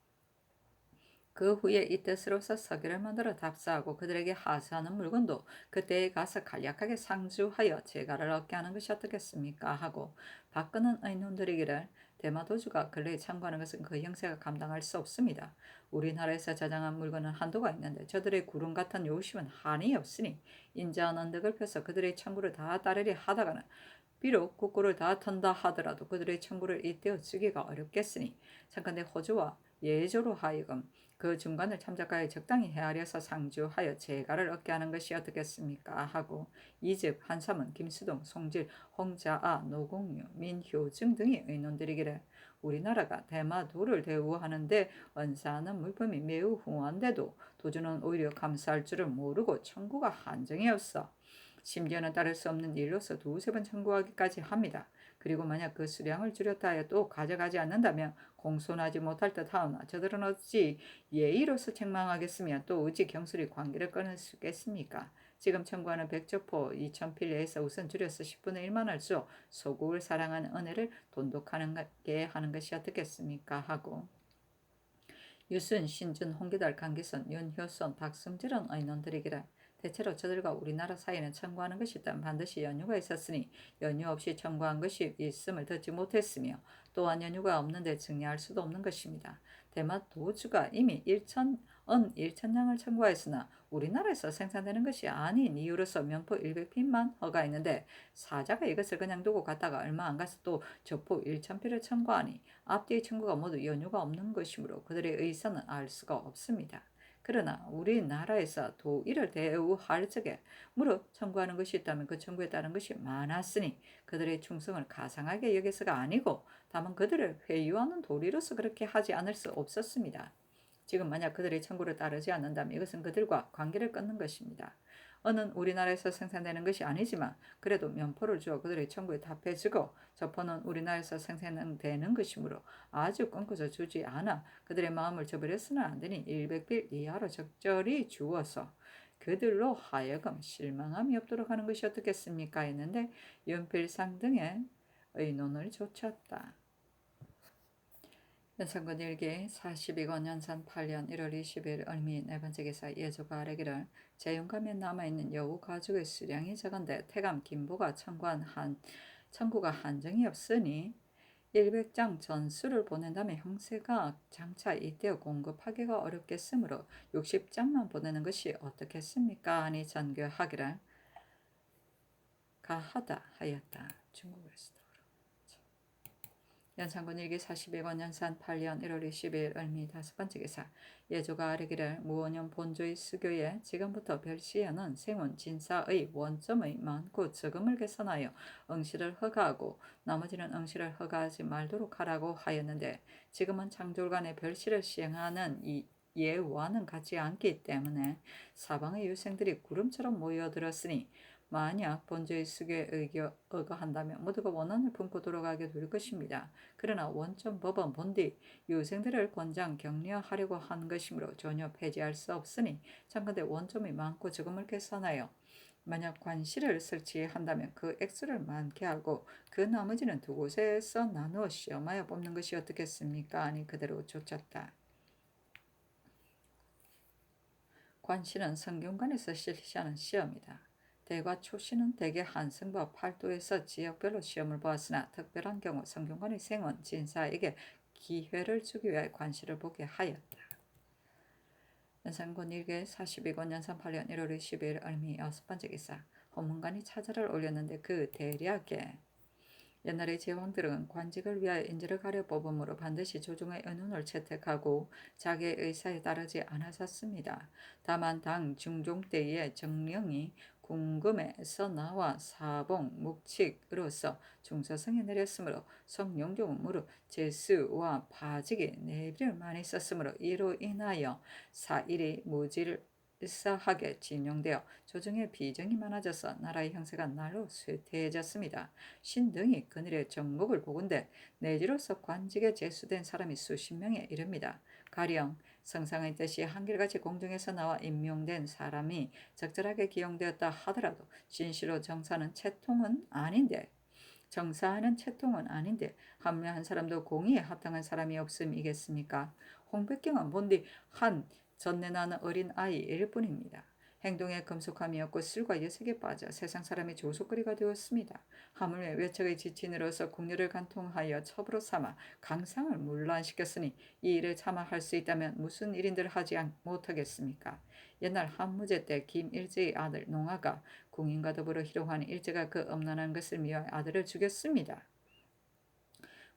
그 후에 이 뜻으로서 서기를 만들어 답사하고 그들에게 하사하는 물건도 그때에 가서 간략하게 상주하여 재가를 얻게 하는 것이 어떻겠습니까 하고 바꾸는 의논들이기를 대마도주가 근래에 참고하는 것은 그 형세가 감당할 수 없습니다. 우리나라에서 저장한 물건은 한도가 있는데 저들의 구름 같은 요심은 한이 없으니 인자한 언덕을 펴서 그들의 청구를 다 따르려 하다가는 비록 국고를 다 턴다 하더라도 그들의 청구를 잇대어 주기가 어렵겠으니 잠깐의 호주와 예조로 하여금 그 중간을 참작하여 적당히 헤아려서 상주하여 재가를 얻게 하는 것이 어떻겠습니까 하고 이즉 한삼은 김수동, 송질, 홍자아, 노공유, 민효증 등이 의논들이기를 우리나라가 대마도를 대우하는데 언사하는 물품이 매우 후한데도 도주는 오히려 감사할 줄을 모르고 청구가 한정이 없어 심지어는 따를 수 없는 일로서 두세 번 청구하기까지 합니다. 그리고 만약 그 수량을 줄였다 하여 또 가져가지 않는다면 공손하지 못할 듯하오나 저들은 어찌 예의로서 책망하겠으며 또 어찌 경솔히 관계를 끊을 수 있겠습니까? 지금 청구하는 백조포 2,000필 내에서 우선 줄여서 10분의 1만 주 소국을 사랑하는 은혜를 돈독하게 하는 것이 어떻겠습니까? 하고 유순, 신준, 홍기달, 강기선, 윤효선, 박승질은 의논들이기를 대체로 저들과 우리나라 사이에는 청구하는 것이 있다면 반드시 연유가 있었으니 연유 없이 청구한 것이 있음을 듣지 못했으며 또한 연유가 없는데 증여할 수도 없는 것입니다. 대마도주가 이미 1천냥을 청구하였으나 우리나라에서 생산되는 것이 아닌 이유로서 면포 100필만 허가했는데 사자가 이것을 그냥 두고 갔다가 얼마 안 가서 또 저포 1,000필을 청구하니 앞뒤의 청구가 모두 연유가 없는 것이므로 그들의 의사는 알 수가 없습니다. 그러나 우리나라에서 도의를 대우할 적에 무릇 청구하는 것이 있다면 그 청구에 따른 것이 많았으니 그들의 충성을 가상하게 여겨서가 아니고 다만 그들을 회유하는 도리로서 그렇게 하지 않을 수 없었습니다. 지금 만약 그들의 청구를 따르지 않는다면 이것은 그들과 관계를 끊는 것입니다. 은은 우리나라에서 생산되는 것이 아니지만 그래도 면포를 주어 그들의 청구에 답해주고 저포는 우리나라에서 생산되는 것이므로 아주 끊고서 주지 않아 그들의 마음을 저버려서는 안 되니 100필 이하로 적절히 주어서 그들로 하여금 실망함이 없도록 하는 것이 어떻겠습니까 했는데 윤필상 등의 의논을 좇았다. 연산군 일기 42권 연산 8년 1월 20일 을미 네 번째 기사 예조가 아래기를 재용감에 남아있는 여우 가죽의 수량이 적은데 태감 김보가 청구가 한정이 없으니 100장 전수를 보낸다면 형세가 장차 이때어 공급하기가 어렵겠으므로 60장만 보내는 것이 어떻겠습니까 하니 전교하기를 가하다 하였다. 중국에서도 연산군 일기 42권 연산 8년 1월 20일 을미 다섯 번째 기사 예조가 아뢰기를 무원년 본조의 수교에 지금부터 별시에는 생원 진사의 원점의 많고 적음을 개선하여 응시를 허가하고 나머지는 응시를 허가하지 말도록 하라고 하였는데 지금은 창졸간의 별시를 시행하는 이 예와는 같지 않기 때문에 사방의 유생들이 구름처럼 모여들었으니 만약 본조의 수교에 의거한다면 모두가 원한을 품고 돌아가게 될 것입니다. 그러나 원점 법은 본디 유생들을 권장 격려하려고 한 것이므로 전혀 폐지할 수 없으니 참건대 원점이 많고 적음을 계산하여 만약 관시를 설치한다면 그 액수를 많게 하고 그 나머지는 두 곳에서 나누어 시험하여 뽑는 것이 어떻겠습니까? 아니 그대로 쫓았다. 관시는 성균관에서 실시하는 시험이다. 대과 초시는 대개 한승과 팔도에서 지역별로 시험을 보았으나 특별한 경우 성균관의 생원 진사에게 기회를 주기 위해 관시를 보게 하였다. 연산군 일기 42권 연산 8년 1월 20일 을미 여섯 번째 기사 헌문관이 차자를 올렸는데 그 대략에 옛날의 제왕들은 관직을 위하여 인재를 가려 뽑음으로 반드시 조정의 의논을 채택하고 자기의 의사에 따르지 않았었습니다. 다만 당 중종 때의 정령이 궁금에서 나와 사봉, 묵직으로서 중서성에 내렸으므로 성룡종은 무릇 제수와 파직이 내비를 많이 썼으므로 이로 인하여 사일이 무질서하게 진용되어 조정의 비정이 많아져서 나라의 형세가 날로 쇠퇴해졌습니다. 신등이 그늘의 정목을 보건대 내지로서 관직에 제수된 사람이 수십 명에 이릅니다. 가령 성상의 뜻이 한결같이 공중에서 나와 임명된 사람이 적절하게 기용되었다 하더라도 진실로 정사하는 채통은 아닌데 합류한 사람도 공의에 합당한 사람이 없음이겠습니까? 홍백경은 본디 한 전내나는 어린 아이일 뿐입니다. 행동에 금속함이 없고 쓸과 예색에 빠져 세상 사람의 조속거리가 되었습니다. 하물며 외척의 지친으로서 국류를 간통하여 첩으로 삼아 강상을 문란시켰으니 이 일을 차마 할 수 있다면 무슨 일인들 하지 못하겠습니까? 옛날 한무제 때 김일제의 아들 농아가 궁인과 더불어 희롱하는 일제가 그 엄난한 것을 미워해 아들을 죽였습니다.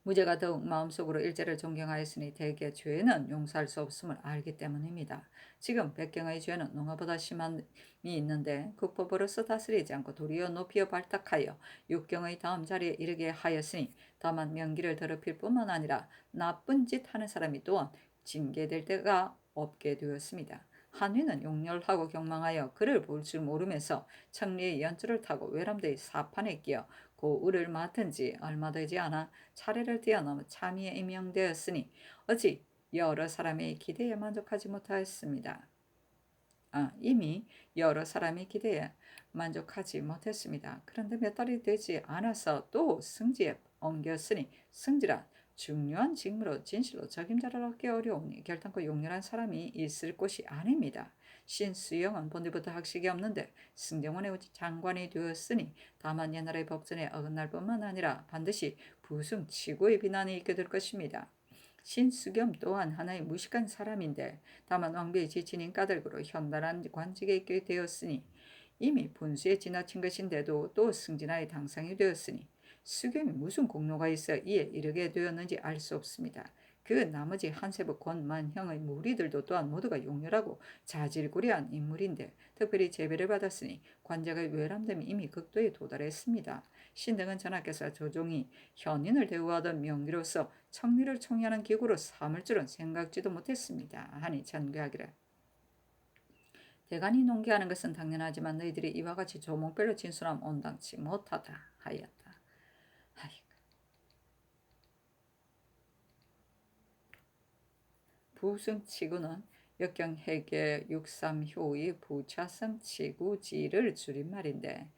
무죄가 더욱 마음속으로 일제를 존경하였으니 대개 죄는 용서할 수 없음을 알기 때문입니다. 지금 백경의 죄는 농아보다 심함이 있는데 국법으로서 다스리지 않고 도리어 높이어 발탁하여 육경의 다음 자리에 이르게 하였으니 다만 명기를 더럽힐 뿐만 아니라 나쁜 짓 하는 사람이 또한 징계될 때가 없게 되었습니다. 한위는 용렬하고 경망하여 그를 볼 줄 모르면서 청리의 연주를 타고 외람되이 사판에 끼어 고을을 맡은 지 얼마 되지 않아 차례를 뛰어넘어 참의에 임명되었으니 어찌 여러 사람의 기대에 만족하지 못하였습니다. 이미 여러 사람의 기대에 만족하지 못했습니다. 그런데 몇 달이 되지 않아서 또 승지에 옮겼으니 승지란 중요한 직무로 진실로 적임자를 얻기 어려우니 결단코 용렬한 사람이 있을 곳이 아닙니다. 신수영은 본디부터 학식이 없는데 승정원의 장관이 되었으니 다만 옛날의 법전에 어긋날 뿐만 아니라 반드시 부승치고의 비난이 있게 될 것입니다. 신수겸 또한 하나의 무식한 사람인데 다만 왕비의 지친인 까닭으로 현란한 관직에 있게 되었으니 이미 분수에 지나친 것인데도 또 승진하여 당상이 되었으니 수겸이 무슨 공로가 있어 이에 이르게 되었는지 알 수 없습니다. 그 나머지 한세부 권만형의 무리들도 또한 모두가 용렬하고 자질구레한 인물인데 특별히 제배를 받았으니 관작의 외람됨이 이미 극도에 도달했습니다. 신등은 전하께서 조종이 현인을 대우하던 명기로서 청리를 총리하는 기구로 삼을 줄은 생각지도 못했습니다. 하니 전교하기를 대간이 농계하는 것은 당연하지만 너희들이 이와 같이 조목별로 진술함 온당치 못하다 하였다. 부승치구는 역경해계 육삼효의 부차성치구지를 줄임말인데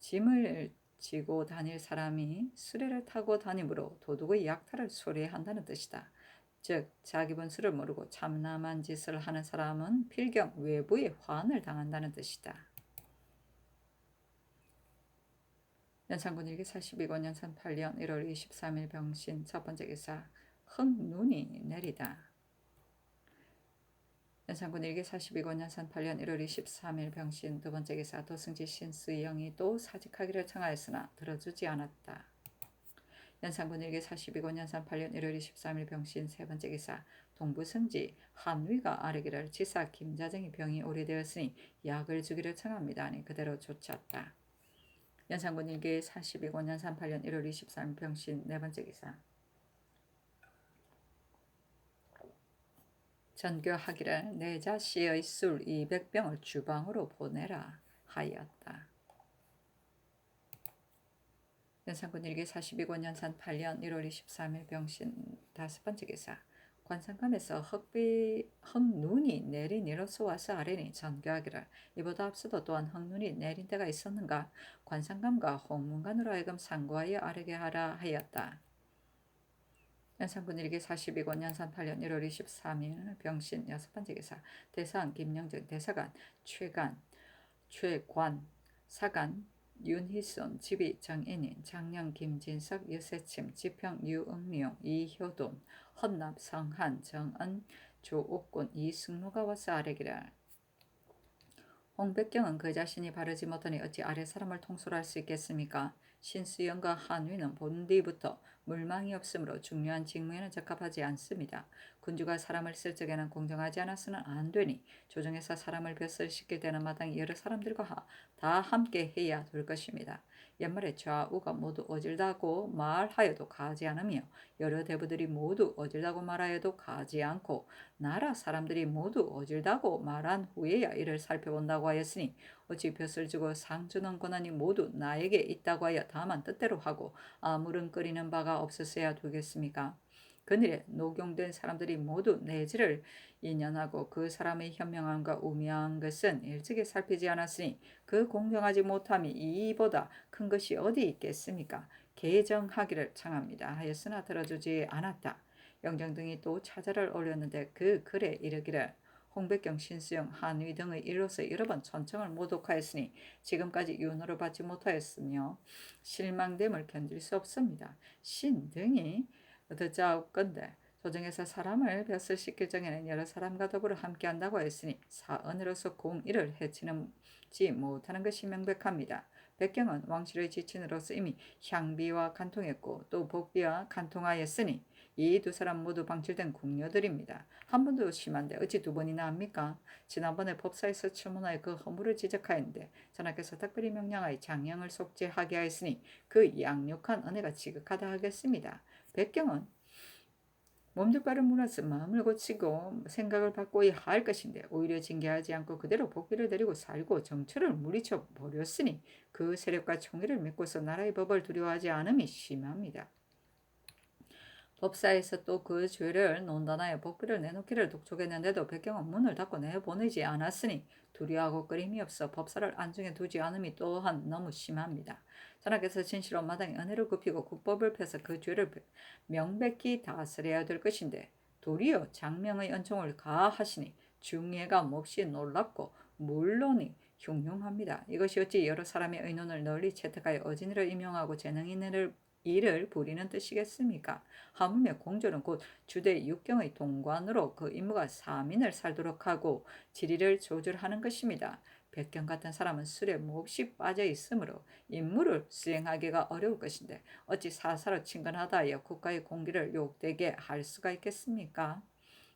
짐을 지고 다닐 사람이 수레를 타고 다니므로 도둑의 약탈을 소리한다는 뜻이다. 즉 자기 본수를 모르고 참남한 짓을 하는 사람은 필경 외부의 환을 당한다는 뜻이다. 연산군 일기 42권 연산 8년 1월 23일 병신 첫 번째 기사 흑눈이 내리다. 연산군 일기 42권 연산 8년 1월 23일 병신 두 번째 기사 도승지 신수영이 또 사직하기를 청하였으나 들어주지 않았다. 연산군 일기 42권 연산 8년 1월 23일 병신 세 번째 기사 동부승지 한위가 아뢰기를 지사 김자정이 병이 오래되었으니 약을 주기를 청합니다. 하니 그대로 쫓았다. 연산군 일기 42권 연산 8년 1월 23일 병신 네 번째 기사 전교하기를 내 자씨의 술 200병을 주방으로 보내라 하였다. 연산군 일기 42권 연산 8년 1월 23일 병신 다섯 번째 기사 관상감에서 흑눈이 내린 이로써 와서 아뢰니 전교하기를 이보다 앞서도 또한 흑눈이 내린 때가 있었는가 관상감과 홍문관으로 하여금 상고하여 아뢰게 하라 하였다. 연산군 일기 42권 연산 8년 1월 23일 병신 여섯 번째 기사 대상 김영정 대사관 최관 사관 윤희순 지비 정인인 장령 김진석 유세침 지평 유응룡 이효돈 헌납 성한 정은 조옥군 이승로가 와서 아뢰기를 홍백경은 그 자신이 바르지 못하니 어찌 아래 사람을 통솔할 수 있겠습니까? 신수연과 한위는 본디부터 물망이 없으므로 중요한 직무에는 적합하지 않습니다. 군주가 사람을 쓸 적에는 공정하지 않아서는 안 되니 조정에서 사람을 벼슬시킬 때는 마땅히 여러 사람들과 다 함께 해야 될 것입니다. 옛말에 좌우가 모두 어질다고 말하여도 가지 않으며 여러 대부들이 모두 어질다고 말하여도 가지 않고 나라 사람들이 모두 어질다고 말한 후에야 이를 살펴본다고 하였으니 어찌 벼슬 주고 상 주는 권한이 모두 나에게 있다고 하여 다만 뜻대로 하고 아무른거리는 바가 없었어야 되겠습니까? 그늘에 녹용된 사람들이 모두 내지를 인연하고 그 사람의 현명함과 우매한 것은 일찍이 살피지 않았으니 그 공정하지 못함이 이보다 큰 것이 어디 있겠습니까? 개정하기를 청합니다 하였으나 들어주지 않았다. 영정 등이 또 차자를 올렸는데 그 글에 이르기를 홍백경, 신수영, 한위 등의 일로서 여러 번 천청을 모독하였으니 지금까지 윤호를 받지 못하였으며 실망됨을 견딜 수 없습니다. 신 등이 듣자옵건대 조정에서 사람을 벼슬시킬 적에는 여러 사람과 더불어 함께한다고 했으니 사언으로서 공의를 해치지 못하는 것이 명백합니다. 백경은 왕실의 지친으로서 이미 향비와 간통했고 또 복비와 간통하였으니 이 두 사람 모두 방출된 궁녀들입니다. 한 번도 심한데 어찌 두 번이나 합니까? 지난번에 법사에서 출문하여 그 허물을 지적하였는데 전하께서 특별히 명령하여 장령을 속죄하게 하였으니 그 양육한 은혜가 지극하다 하겠습니다. 백경은 몸둘바를 물어서 마음을 고치고 생각을 바꿔야 할 것인데 오히려 징계하지 않고 그대로 복비를 데리고 살고 정처를 물리쳐 버렸으니 그 세력과 총애를 믿고서 나라의 법을 두려워하지 않음이 심합니다. 법사에서 또 그 죄를 논단하여 복비를 내놓기를 독촉했는데도 백경은 문을 닫고 내보내지 않았으니 두려워하고 끓임이 없어 법사를 안중에 두지 않음이 또한 너무 심합니다. 전하께서 진실로 마땅히 은혜를 굽히고 국법을 펴서 그 죄를 명백히 다스려야 될 것인데 도리어 장명의 은총을 가하시니 중예가 몹시 놀랍고 물론이 흉흉합니다. 이것이 어찌 여러 사람의 의논을 널리 채택하여 어진이를 임용하고 재능 있는 일을 부리는 뜻이겠습니까? 하물며 공조는 곧 주대 육경의 동관으로 그 임무가 사민을 살도록 하고 지리를 조절하는 것입니다. 백경 같은 사람은 술에 몹시 빠져 있으므로 임무를 수행하기가 어려울 것인데 어찌 사사로 친근하다 하여 국가의 공기를 욕되게 할 수가 있겠습니까?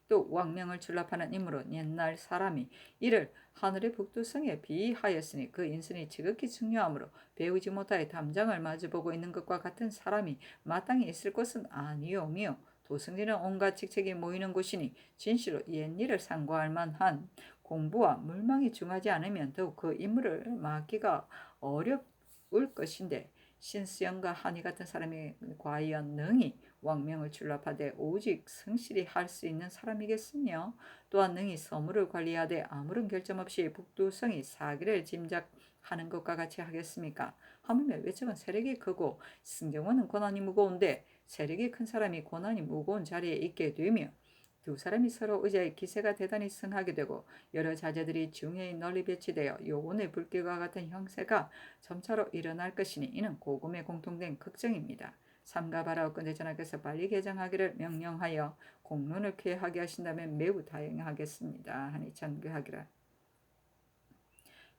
또 왕명을 출납하는 인물은 옛날 사람이 이를 하늘의 북두성에 비하였으니 그 인선이 지극히 중요하므로 배우지 못하여 담장을 마주보고 있는 것과 같은 사람이 마땅히 있을 곳은 아니오며 도승지는 온갖 직책이 모이는 곳이니 진실로 옛일을 상고할 만한 공부와 물망이 중하지 않으면 더욱 그 인물을 맡기가 어려울 것인데 신수영과 한이 같은 사람이 과연 능히 왕명을 출납하되 오직 성실히 할 수 있는 사람이겠으며 또한 능히 서무를 관리하되 아무런 결점 없이 북두성이 사기를 짐작하는 것과 같이 하겠습니까? 하물며 외척은 세력이 크고 승정원은 권한이 무거운데 세력이 큰 사람이 권한이 무거운 자리에 있게 되며 두 사람이 서로 의지하여 기세가 대단히 승하게 되고 여러 자제들이 중해에 널리 배치되어 요원의 불길과 같은 형세가 점차로 일어날 것이니 이는 고금에 공통된 걱정입니다. 삼가바라옵건대 전하께서 빨리 개정하기를 명령하여 공론을 쾌하게 하신다면 매우 다행하겠습니다. 하니 전교하기를.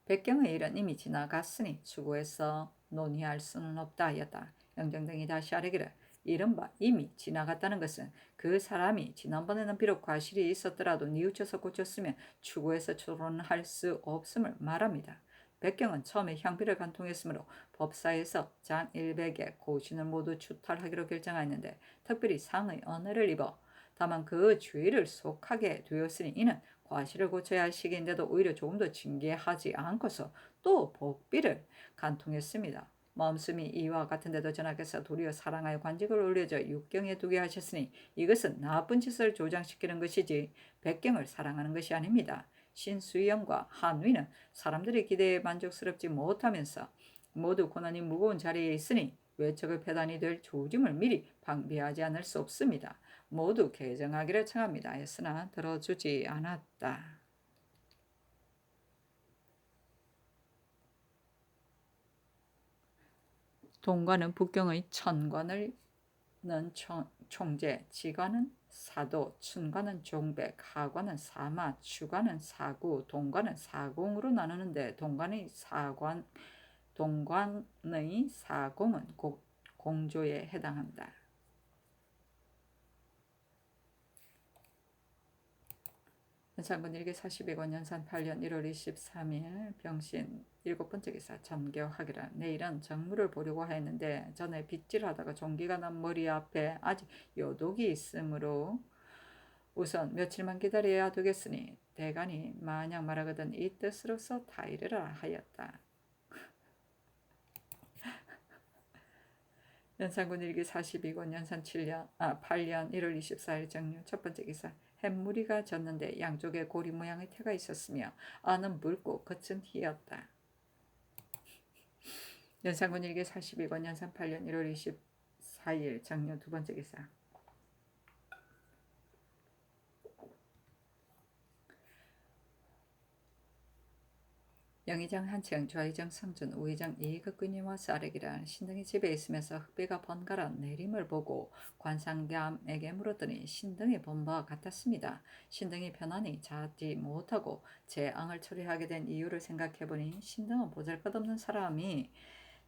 백경의 일은 이미 지나갔으니 추구해서 논의할 수는 없다 하였다. 영정등이 다시 아뢰기를 이른바 이미 지나갔다는 것은 그 사람이 지난번에는 비록 과실이 있었더라도 뉘우쳐서 고쳤으면 추구해서 추론할 수 없음을 말합니다. 백경은 처음에 향비를 간통했으므로 법사에서 장일백의 고신을 모두 추탈하기로 결정하였는데 특별히 상의 언해를 입어 다만 그 죄를 속하게 되었으니 이는 과실을 고쳐야 할 시기인데도 오히려 조금 더 징계하지 않고서 또 복비를 간통했습니다. 마음씀이 이와 같은데도 전하께서 도리어 사랑하여 관직을 올려줘 육경에 두게 하셨으니 이것은 나쁜 짓을 조장시키는 것이지 백경을 사랑하는 것이 아닙니다. 신수영과 한위는 사람들의 기대에 만족스럽지 못하면서 모두 고난이 무거운 자리에 있으니 외척의 폐단이 될 조짐을 미리 방비하지 않을 수 없습니다. 모두 개정하기를 청합니다. 했으나 들어주지 않았다. 동관은 북경의 천관을 는 총재, 지관은 사도, 춘관은 종백, 하관은 사마, 추관은 사구, 동관은 사공으로 나누는데 동관의 사관 동관의 사공은 공조에 해당한다. 연산군 일기 42권 연산 8년 1월 23일 병신 7번째 기사 전교하기라. 내일은 정무를 보려고 하였는데 전에 빗질하다가 종기가 난 머리 앞에 아직 요독이 있으므로 우선 며칠만 기다려야 되겠으니 대간이 만약 말하거든 이 뜻으로서 타이르라 하였다. 연산군 일기 42권 연산 8년 1월 24일 정유 첫 번째 기사 햇무리가 졌는데 양쪽에 고리 모양의 태가 있었으며 안은 묽고 겉은 희었다. 연산군 일기 42권 연산 8년 1월 24일 정유 두 번째 기사 영의정 한층, 좌의정 성준, 우의정 이극군이 와서 아래기라. 신등이 집에 있으면서 흑비가 번갈아 내림을 보고 관상감에게 물었더니 신등이 본 바와 같았습니다. 신등이 편안히 자지 못하고 재앙을 처리하게 된 이유를 생각해보니 신등은 보잘것없는 사람이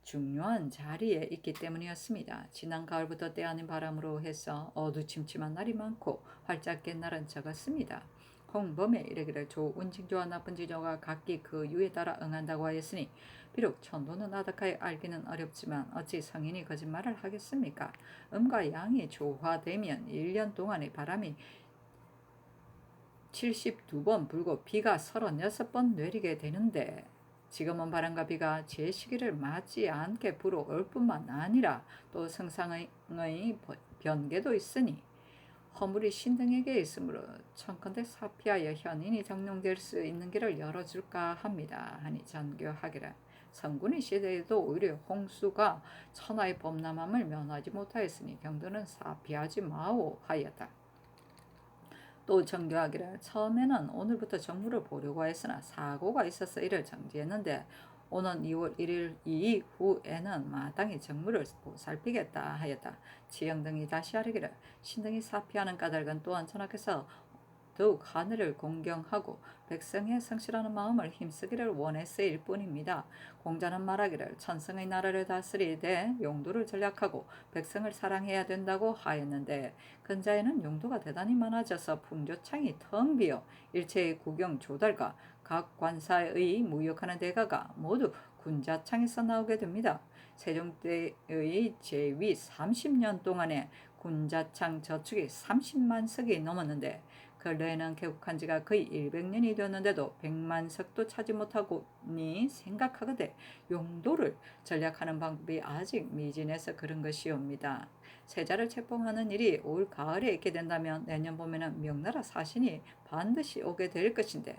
중요한 자리에 있기 때문이었습니다. 지난 가을부터 때 아닌 바람으로 해서 어두침침한 날이 많고 활짝 깬 날은 적었습니다. 홍범에 이르기를 좋은 징조와 나쁜 징조가 각기 그 유에 따라 응한다고 하였으니 비록 천도는 아득하여 알기는 어렵지만 어찌 성인이 거짓말을 하겠습니까? 음과 양이 조화되면 1년 동안의 바람이 72번 불고 비가 36번 내리게 되는데 지금은 바람과 비가 제 시기를 맞지 않게 불어올 뿐만 아니라 또 성상의 변개도 있으니 허물이 신등에게 있으므로 청컨대 사피하여 현인이 정령될 수 있는 길을 열어줄까 합니다. 하니 전교하기를. 성군의 시대에도 오히려 홍수가 천하의 범람함을 면하지 못하였으니 경도는 사피하지 마오 하였다. 또 정교하기를. 처음에는 오늘부터 정무를 보려고 했으나 사고가 있어서 이를 정지했는데 오는 2월 1일 이후에는 마땅히 정무를 보살피겠다 하였다. 지영 등이 다시 아뢰기를. 신등이 사피하는 까닭은 또한 전하께서 더욱 하늘을 공경하고 백성의 성실하는 마음을 힘쓰기를 원했을 뿐입니다. 공자는 말하기를 천성의 나라를 다스리되 용도를 전략하고 백성을 사랑해야 된다고 하였는데 근자에는 용도가 대단히 많아져서 풍조창이 텅 비어 일체의 국영 조달과 각 관사의 무역하는 대가가 모두 군자창에서 나오게 됩니다. 세종 때의 제위 30년 동안에 군자창 저축이 30만 석이 넘었는데 근래에는 개국한 지가 거의 100년이 되었는데도 100만 석도 차지 못하고니 생각하거대 용도를 전략하는 방법이 아직 미진해서 그런 것이옵니다. 세자를 책봉하는 일이 올 가을에 있게 된다면 내년 봄에는 명나라 사신이 반드시 오게 될 것인데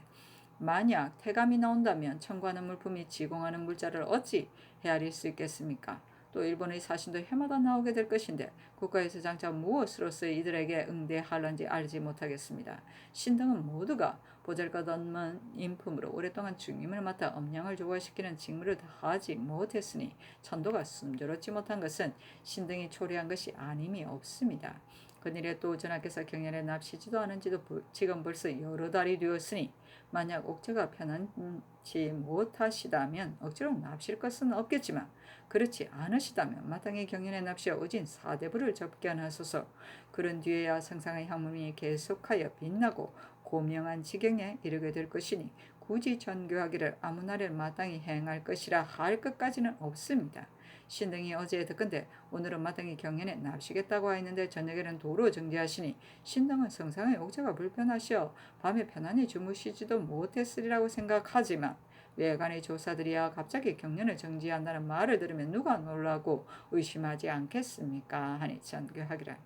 만약 태감이 나온다면 청구하는 물품이 지공하는 물자를 어찌 헤아릴 수 있겠습니까? 또 일본의 사신도 해마다 나오게 될 것인데 국가에서 장차 무엇으로서 이들에게 응대하는지 알지 못하겠습니다. 신등은 모두가 보잘것없는 인품으로 오랫동안 중임을 맡아 엄량을 조화시키는 직무를 다하지 못했으니 천도가 숨조롭지 못한 것은 신등이 초래한 것이 아님이 없습니다. 그일에 또 전하께서 경연에 납시지도 않은지도 지금 벌써 여러 달이 되었으니 만약 옥체가 편안치 못하시다면 억지로 납실 것은 없겠지만 그렇지 않으시다면 마땅히 경연에 납시어 오진 사대부를 접견하소서. 그런 뒤에야 성상의 향문이 계속하여 빛나고 고명한 지경에 이르게 될 것이니 굳이 전교하기를 아무 날에 마땅히 행할 것이라 할 것까지는 없습니다. 신등이 어제 듣건대 오늘은 마땅히 경연에 납시겠다고 하였는데 저녁에는 도로 정지하시니 신등은 성상의 옥체가 불편하시어 밤에 편안히 주무시지도 못했으리라고 생각하지만 외관의 조사들이야 갑자기 경연을 정지한다는 말을 들으면 누가 놀라고 의심하지 않겠습니까? 하니 전교하기를.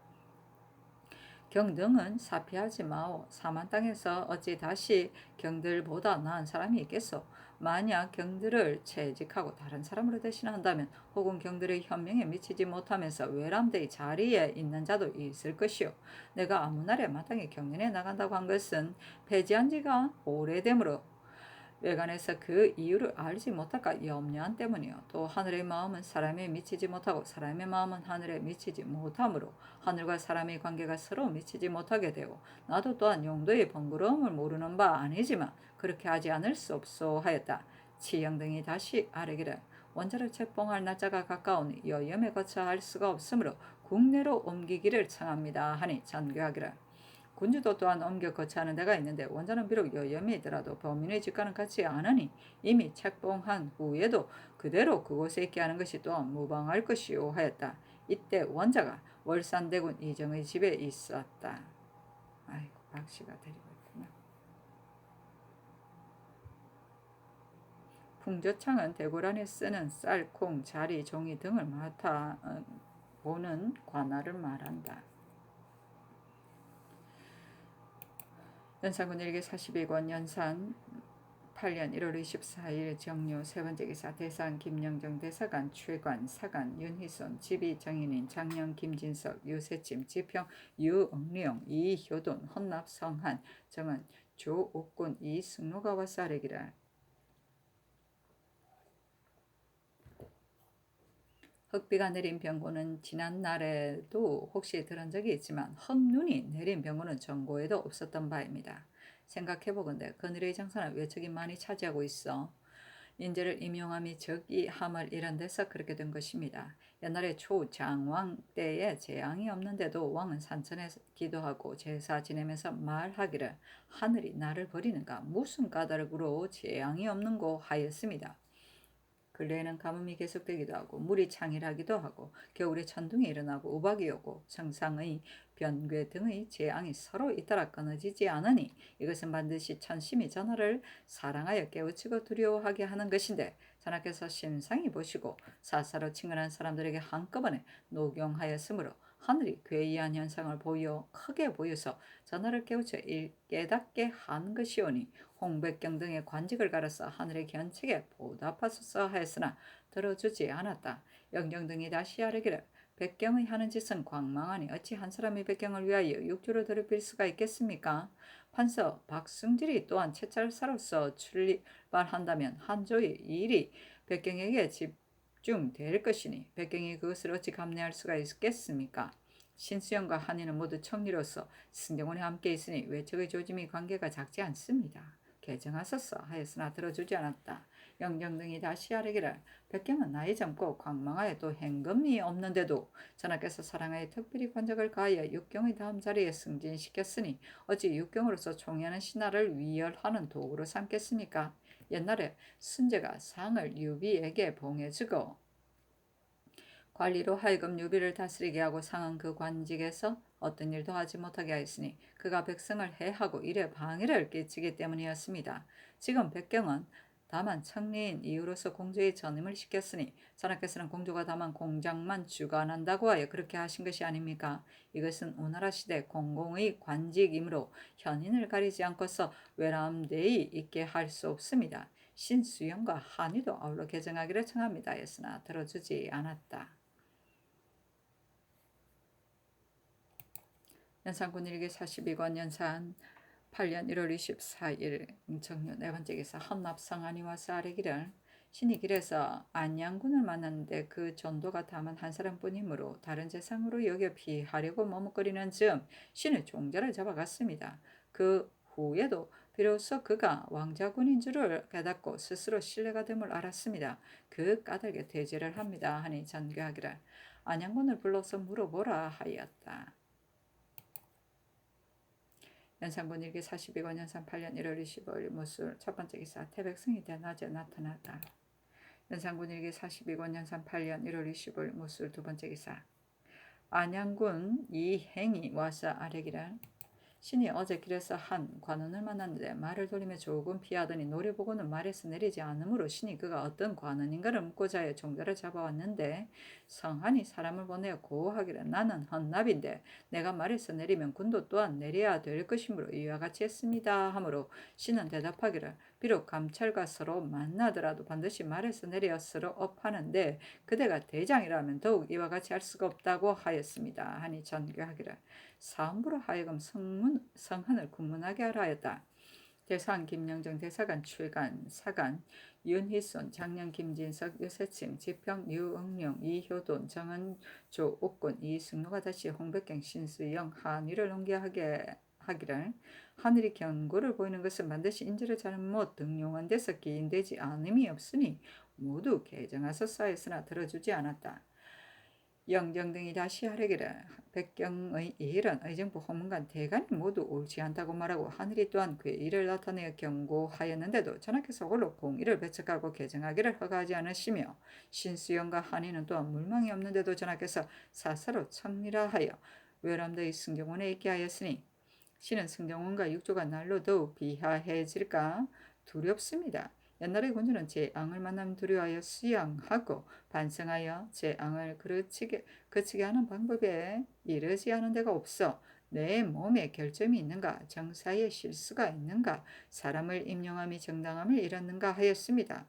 경등은 사피하지 마오. 사만 땅에서 어찌 다시 경들보다 나은 사람이 있겠소. 만약 경들을 채직하고 다른 사람으로 대신한다면 혹은 경들의 현명에 미치지 못하면서 외람되이 자리에 있는 자도 있을 것이오. 내가 아무 날에 마땅히 경연에 나간다고 한 것은 폐지한 지가 오래되므로 외관에서 그 이유를 알지 못할까 염려한 때문이요. 또 하늘의 마음은 사람에 미치지 못하고 사람의 마음은 하늘에 미치지 못하므로 하늘과 사람의 관계가 서로 미치지 못하게 되고 나도 또한 용도의 번거로움을 모르는 바 아니지만 그렇게 하지 않을 수 없소 하였다. 치영 등이 다시 아뢰기를. 원자를 책봉할 날짜가 가까우니 여염에 거쳐 할 수가 없으므로 국내로 옮기기를 청합니다 하니 전교하기를. 군주도 또한 옮겨 거처하는 데가 있는데 원자는 비록 여염이더라도 범인의 직과는 같지 않으니 이미 책봉한 후에도 그대로 그곳에 있게 하는 것이 또한 무방할 것이요 하였다. 이때 원자가 월산대군 이정의 집에 있었다. 아이고 박씨가 데리고 있구나. 풍조창은 대궐 안에 쓰는 쌀, 콩, 자리, 종이 등을 맡아 보는 관할을 말한다. 연산군 일기 42권 연산 8년 1월 24일 정료 세번째 기사 대상 김영정 대사관 최관 사관 윤희손 지비 정인인 장령 김진석 유세침 지평 유응룡 이효돈 헌납 성한 정은 조옥군 이승로가 와사르기라. 흑비가 내린 병고는 지난날에도 혹시 들은 적이 있지만 흑눈이 내린 병고는 전고에도 없었던 바입니다. 생각해보건대 그늘의 장사는 외척이 많이 차지하고 있어 인재를 임용함이 적이 함을 이런 데서 그렇게 된 것입니다. 옛날에 초장왕 때에 재앙이 없는데도 왕은 산천에 기도하고 제사 지내면서 말하기를 하늘이 나를 버리는가 무슨 까닭으로 재앙이 없는고 하였습니다. 근래에는 가뭄이 계속되기도 하고 물이 창일하기도 하고 겨울에 천둥이 일어나고 우박이 오고 정상의 변괴 등의 재앙이 서로 잇따라 끊어지지 않으니 이것은 반드시 천심이 전하를 사랑하여 깨우치고 두려워하게 하는 것인데 전하께서 심상히 보시고 사사로 친근한 사람들에게 한꺼번에 녹용하였으므로 하늘이 괴이한 현상을 크게 보여서 전하를 깨우쳐 깨닫게 한 것이오니 홍백경 등의 관직을 갈아서 하늘의 견책에 보답하소서 하였으나 들어주지 않았다. 영정 등이 다시 아뢰기를 백경의 하는 짓은 광망하니 어찌 한 사람이 백경을 위하여 육주를 더럽힐 수가 있겠습니까? 판서 박승질이 또한 채찰사로서 출발한다면 한조의 일이 백경에게 집중될 것이니 백경이 그것을 어찌 감내할 수가 있겠습니까? 신수영과 한이는 모두 청리로서 승경원에 함께 있으니 외척의 조짐이 관계가 작지 않습니다. 개정하소서 하였으나 들어주지 않았다. 영정 등이 다시 아뢰기를 백경은 나이 젊고 광망하여 또 행금이 없는데도 전하께서 사랑하여 특별히 관적을 가하여 육경의 다음 자리에 승진시켰으니 어찌 육경으로서 총애하는 신하를 위열하는 도구로 삼겠습니까? 옛날에 순제가 상을 유비에게 봉해주고 관리로 하여금 유비를 다스리게 하고 상은 그 관직에서 어떤 일도 하지 못하게 하였으니 그가 백성을 해하고 일에 방해를 끼치기 때문이었습니다. 지금 백경은 다만 청리인 이유로서 공주의 전임을 시켰으니 전하께서는 공주가 다만 공장만 주관한다고 하여 그렇게 하신 것이 아닙니까? 이것은 오나라 시대 공공의 관직이므로 현인을 가리지 않고서 외람되이 있게 할 수 없습니다. 신수영과 한의도 아울러 개정하기를 청합니다. 했으나 들어주지 않았다. 연산군 일기 42권 연산 8년 1월 24일 정료 네 번째 기사 헌납성안이 와서 아뢰기를 신이 길에서 안양군을 만났는데 그 전도가 다만 한 사람뿐이므로 다른 재상으로 여겨 피하려고 머뭇거리는 즈음 신의 종자를 잡아갔습니다. 그 후에도 비로소 그가 왕자군인 줄을 깨닫고 스스로 신뢰가 됨을 알았습니다. 그 까닭에 대제를 합니다 하니 전교하기를 안양군을 불러서 물어보라 하였다. 연산군 일기 42권 연산 8년 1월 25일 무술 첫번째 기사 태백승이 대낮에 나타났다. 연산군 일기 42권 연산 8년 1월 25일 무술 두번째 기사 안양군 이행이 와서 아뢰기를 신이 어제 길에서 한 관원을 만났는데 말을 돌리며 조금 피하더니 노려보고는 말에서 내리지 않으므로 신이 그가 어떤 관원인가를 묻고자 하여 종자를 잡아왔는데 성한이 사람을 보내어 고하기를 나는 헌납인데 내가 말에서 내리면 군도 또한 내려야 될 것이므로 이와 같이 했습니다 하므로 신은 대답하기를 비록 감찰과 서로 만나더라도 반드시 말에서 내려 서로 업하는데 그대가 대장이라면 더욱 이와 같이 할 수가 없다고 하였습니다 하니 전교하기를 사음부로 하여금 성한을 군문하게 하라 하였다. 대상 김영정 대사관 최관 사관 윤희손 장령 김진석 유세침 지평 유응룡 이효돈 정은 조옥군 이승로가 다시 홍백경 신수영 한위를 옮겨하게 하기를 하늘이 경고를 보이는 것은 반드시 인재를 잘못 등용한 데서 기인되지 않음이 없으니 모두 개정하소서 하였으나 들어주지 않았다. 영정 등이 다시 하려기를 백경의 일은 의정부 호문관 대간이 모두 옳지 않다고 말하고 하늘이 또한 그의 일을 나타내어 경고하였는데도 전하께서 홀로 공의를 배척하고 개정하기를 허가하지 않으시며 신수영과 한의는 또한 물망이 없는데도 전하께서 사사로 청리라 하여 외람되이 승정원에 있게 하였으니 신은 승정원과 육조가 날로 더욱 비하해질까 두렵습니다. 옛날의 군주는 제 앙을 만나면 두려워하여 수양하고 반성하여 제 앙을 그치게 하는 방법에 이르지 않은 데가 없어 내 몸에 결점이 있는가 정사에 실수가 있는가 사람을 임용함이 정당함을 잃었는가 하였습니다.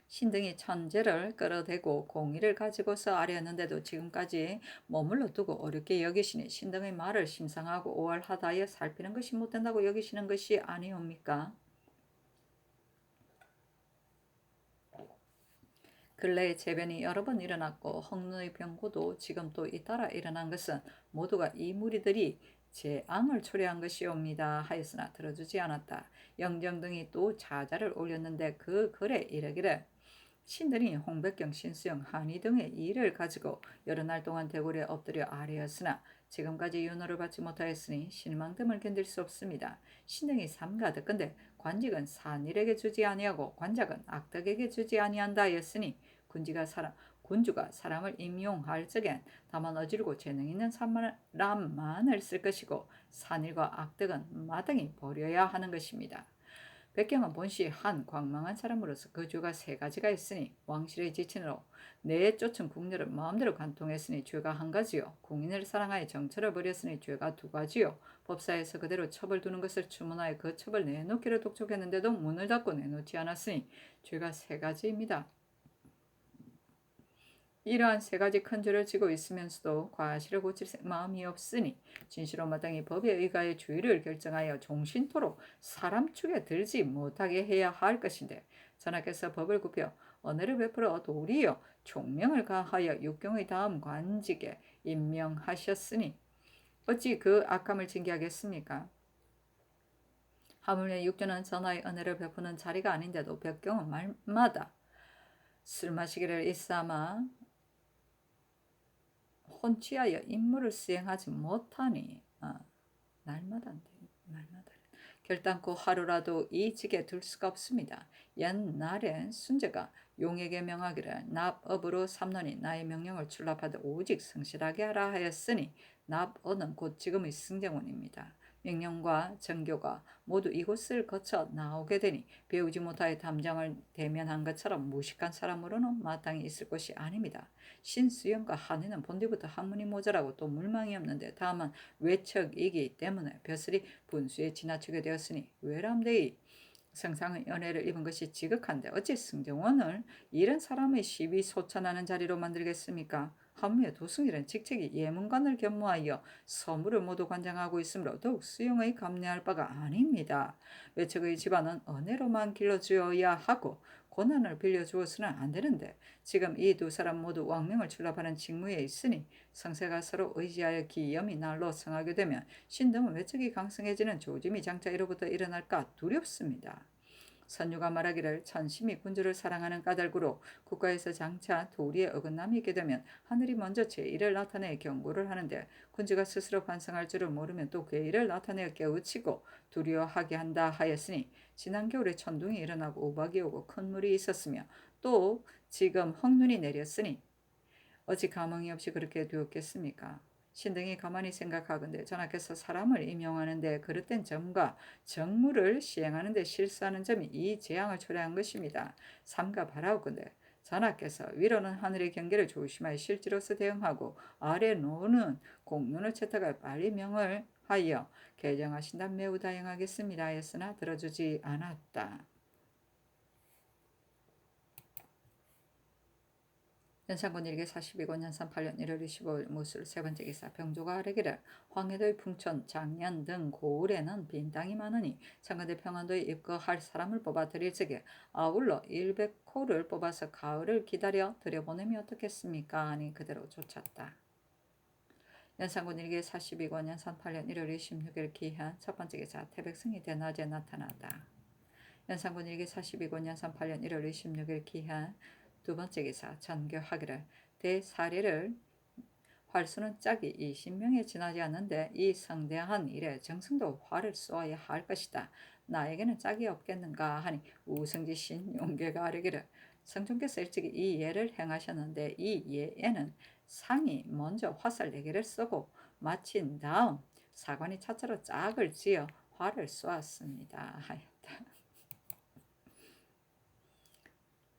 신등이 천재를 끌어대고 공의를 가지고서 아뢰었는데도 지금까지 머물러 두고 어렵게 여기시니 신등의 말을 심상하고 오월하다하여 살피는 것이 못된다고 여기시는 것이 아니옵니까? 근래에 재변이 여러 번 일어났고 헝루의 병고도 지금 또 잇따라 일어난 것은 모두가 이 무리들이 제 앙을 초래한 것이옵니다 하였으나 들어주지 않았다. 영정 등이 또 자자를 올렸는데 그 글에 이르기를 신들이 홍백경, 신수영, 한의 등의 일을 가지고 여러 날 동안 대궐에 엎드려 아뢰었으나 지금까지 윤호를 받지 못하였으니 실망됨을 견딜 수 없습니다. 신등이 삼가득건데 관직은 산일에게 주지 아니하고 관작은 악덕에게 주지 아니한다 하였으니 군주가 사람을 임용할 적엔 다만 어질고 재능 있는 사람만을 쓸 것이고 산일과 악덕은 마땅히 버려야 하는 것입니다. 백경은 본시 한 광망한 사람으로서 그 죄가 세 가지가 있으니 왕실의 지친으로 내쫓은 궁녀를 마음대로 간통했으니 죄가 한 가지요. 궁인을 사랑하여 정처를 버렸으니 죄가 두 가지요. 법사에서 그대로 첩을 두는 것을 주문하여 그 첩을 내놓기를 독촉했는데도 문을 닫고 내놓지 않았으니 죄가 세 가지입니다. 이러한 세 가지 큰 죄를 지고 있으면서도 과실을 고칠 마음이 없으니 진시로 마땅히 법에 의가해 주의를 결정하여 종신토록 사람 축에 들지 못하게 해야 할 것인데 전하께서 법을 굽혀 언해를 베풀어 도리어 총명을 가하여 육경의 다음 관직에 임명하셨으니 어찌 그 악함을 징계하겠습니까? 하물며 육조는 전하의 은혜를 베푸는 자리가 아닌데도 백경은 말마다 술 마시기를 일삼아 혼취하여 임무를 수행하지 못하니 날마다 결단코 하루라도 이 직에 둘 수가 없습니다. 옛날엔 순제가 용에게 명하기를 납업으로 삼노니 나의 명령을 출납하되 오직 성실하게 하라 하였으니 납업은 곧 지금의 승정원입니다. 명령과 정교가 모두 이곳을 거쳐 나오게 되니 배우지 못하여 담장을 대면한 것처럼 무식한 사람으로는 마땅히 있을 것이 아닙니다. 신수영과 한의는 본디부터 학문이 모자라고 또 물망이 없는데 다만 외척이기 때문에 벼슬이 분수에 지나치게 되었으니 외람되이 성상의 연애를 입은 것이 지극한데 어찌 승정원을 이런 사람의 시비 소천하는 자리로 만들겠습니까? 하물며 도승일은 직책이 예문관을 겸무하여 서무를 모두 관장하고 있으므로 더욱 수용의 감내할 바가 아닙니다. 외척의 집안은 은혜로만 길러주어야 하고 고난을 빌려주어서는 안 되는데 지금 이 두 사람 모두 왕명을 출납하는 직무에 있으니 성세가 서로 의지하여 기염이 날로 성하게 되면 신등은 외척이 강성해지는 조짐이 장차 이로부터 일어날까 두렵습니다. 선유가 말하기를 천심이 군주를 사랑하는 까닭으로 국가에서 장차 도리에 어긋남이 있게 되면 하늘이 먼저 제1을 나타내 경고를 하는데 군주가 스스로 반성할 줄을 모르면 또 그 일을 나타내 깨우치고 두려워하게 한다 하였으니 지난 겨울에 천둥이 일어나고 우박이 오고 큰 물이 있었으며 또 지금 헉눈이 내렸으니 어찌 감흥이 없이 그렇게 되었겠습니까? 신등이 가만히 생각하건대 전하께서 사람을 임용하는데 그릇된 점과 정무를 시행하는 데 실수하는 점이 이 재앙을 초래한 것입니다. 삼가 바라오건대 전하께서 위로는 하늘의 경계를 조심하여 실지로서 대응하고 아래로는 공론을 채택하여 빨리 명을 하여 개정하신다면 매우 다행하겠습니다 하였으나 들어주지 않았다. 연산군 일기 42권 연산 8년 1월 25일 무술 세 번째 기사 병조가 아뢰기를 황해도의 풍천, 장년 등 고을에는 빈 땅이 많으니 창건대 평안도에 입거할 사람을 뽑아 드릴 적에 아울러 100호를 뽑아서 가을을 기다려 들여보내면 어떻겠습니까? 하니 그대로 쫓았다. 연산군 일기 42권 연산 8년 1월 26일 기한 첫 번째 기사 태백성이 대낮에 나타나다. 연산군 일기 42권 연산 8년 1월 26일 기한 두 번째 기사 전교하기를 대사례를 활수는 짝이 20명에 지나지 않는데 이 성대한 일에 정승도 활을 쏘아야 할 것이다. 나에게는 짝이 없겠는가 하니 우승지 신 용계가 아뢰기를 성종께서 일찍이 이 예를 행하셨는데 이 예에는 상이 먼저 화살 4개를 쏘고 마친 다음 사관이 차차로 짝을 지어 활을 쏘았습니다. 하였다.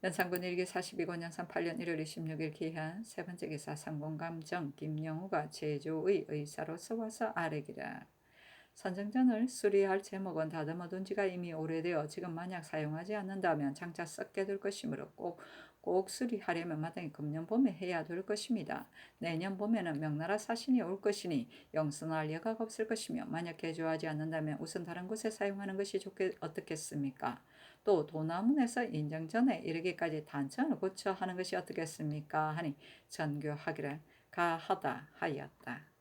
연산군 일기 42권 연산 8년 1월 26일 기한 세 번째 기사 상공감정 김영우가 제조의 의사로서 와서 아뢰기라. 선정전을 수리할 제목은 다듬어둔 지가 이미 오래되어 지금 만약 사용하지 않는다면 장차 썩게 될 것이므로 꼭 수리하려면 마땅히 금년 봄에 해야 될 것입니다. 내년 봄에는 명나라 사신이 올 것이니 영선할 여가가 없을 것이며 만약 개조하지 않는다면 우선 다른 곳에 사용하는 것이 어떻겠습니까? 또 도남문에서 인정전에 이르기까지 단천을 고쳐 하는 것이 어떻겠습니까? 하니 전교하기를 가하다 하였다.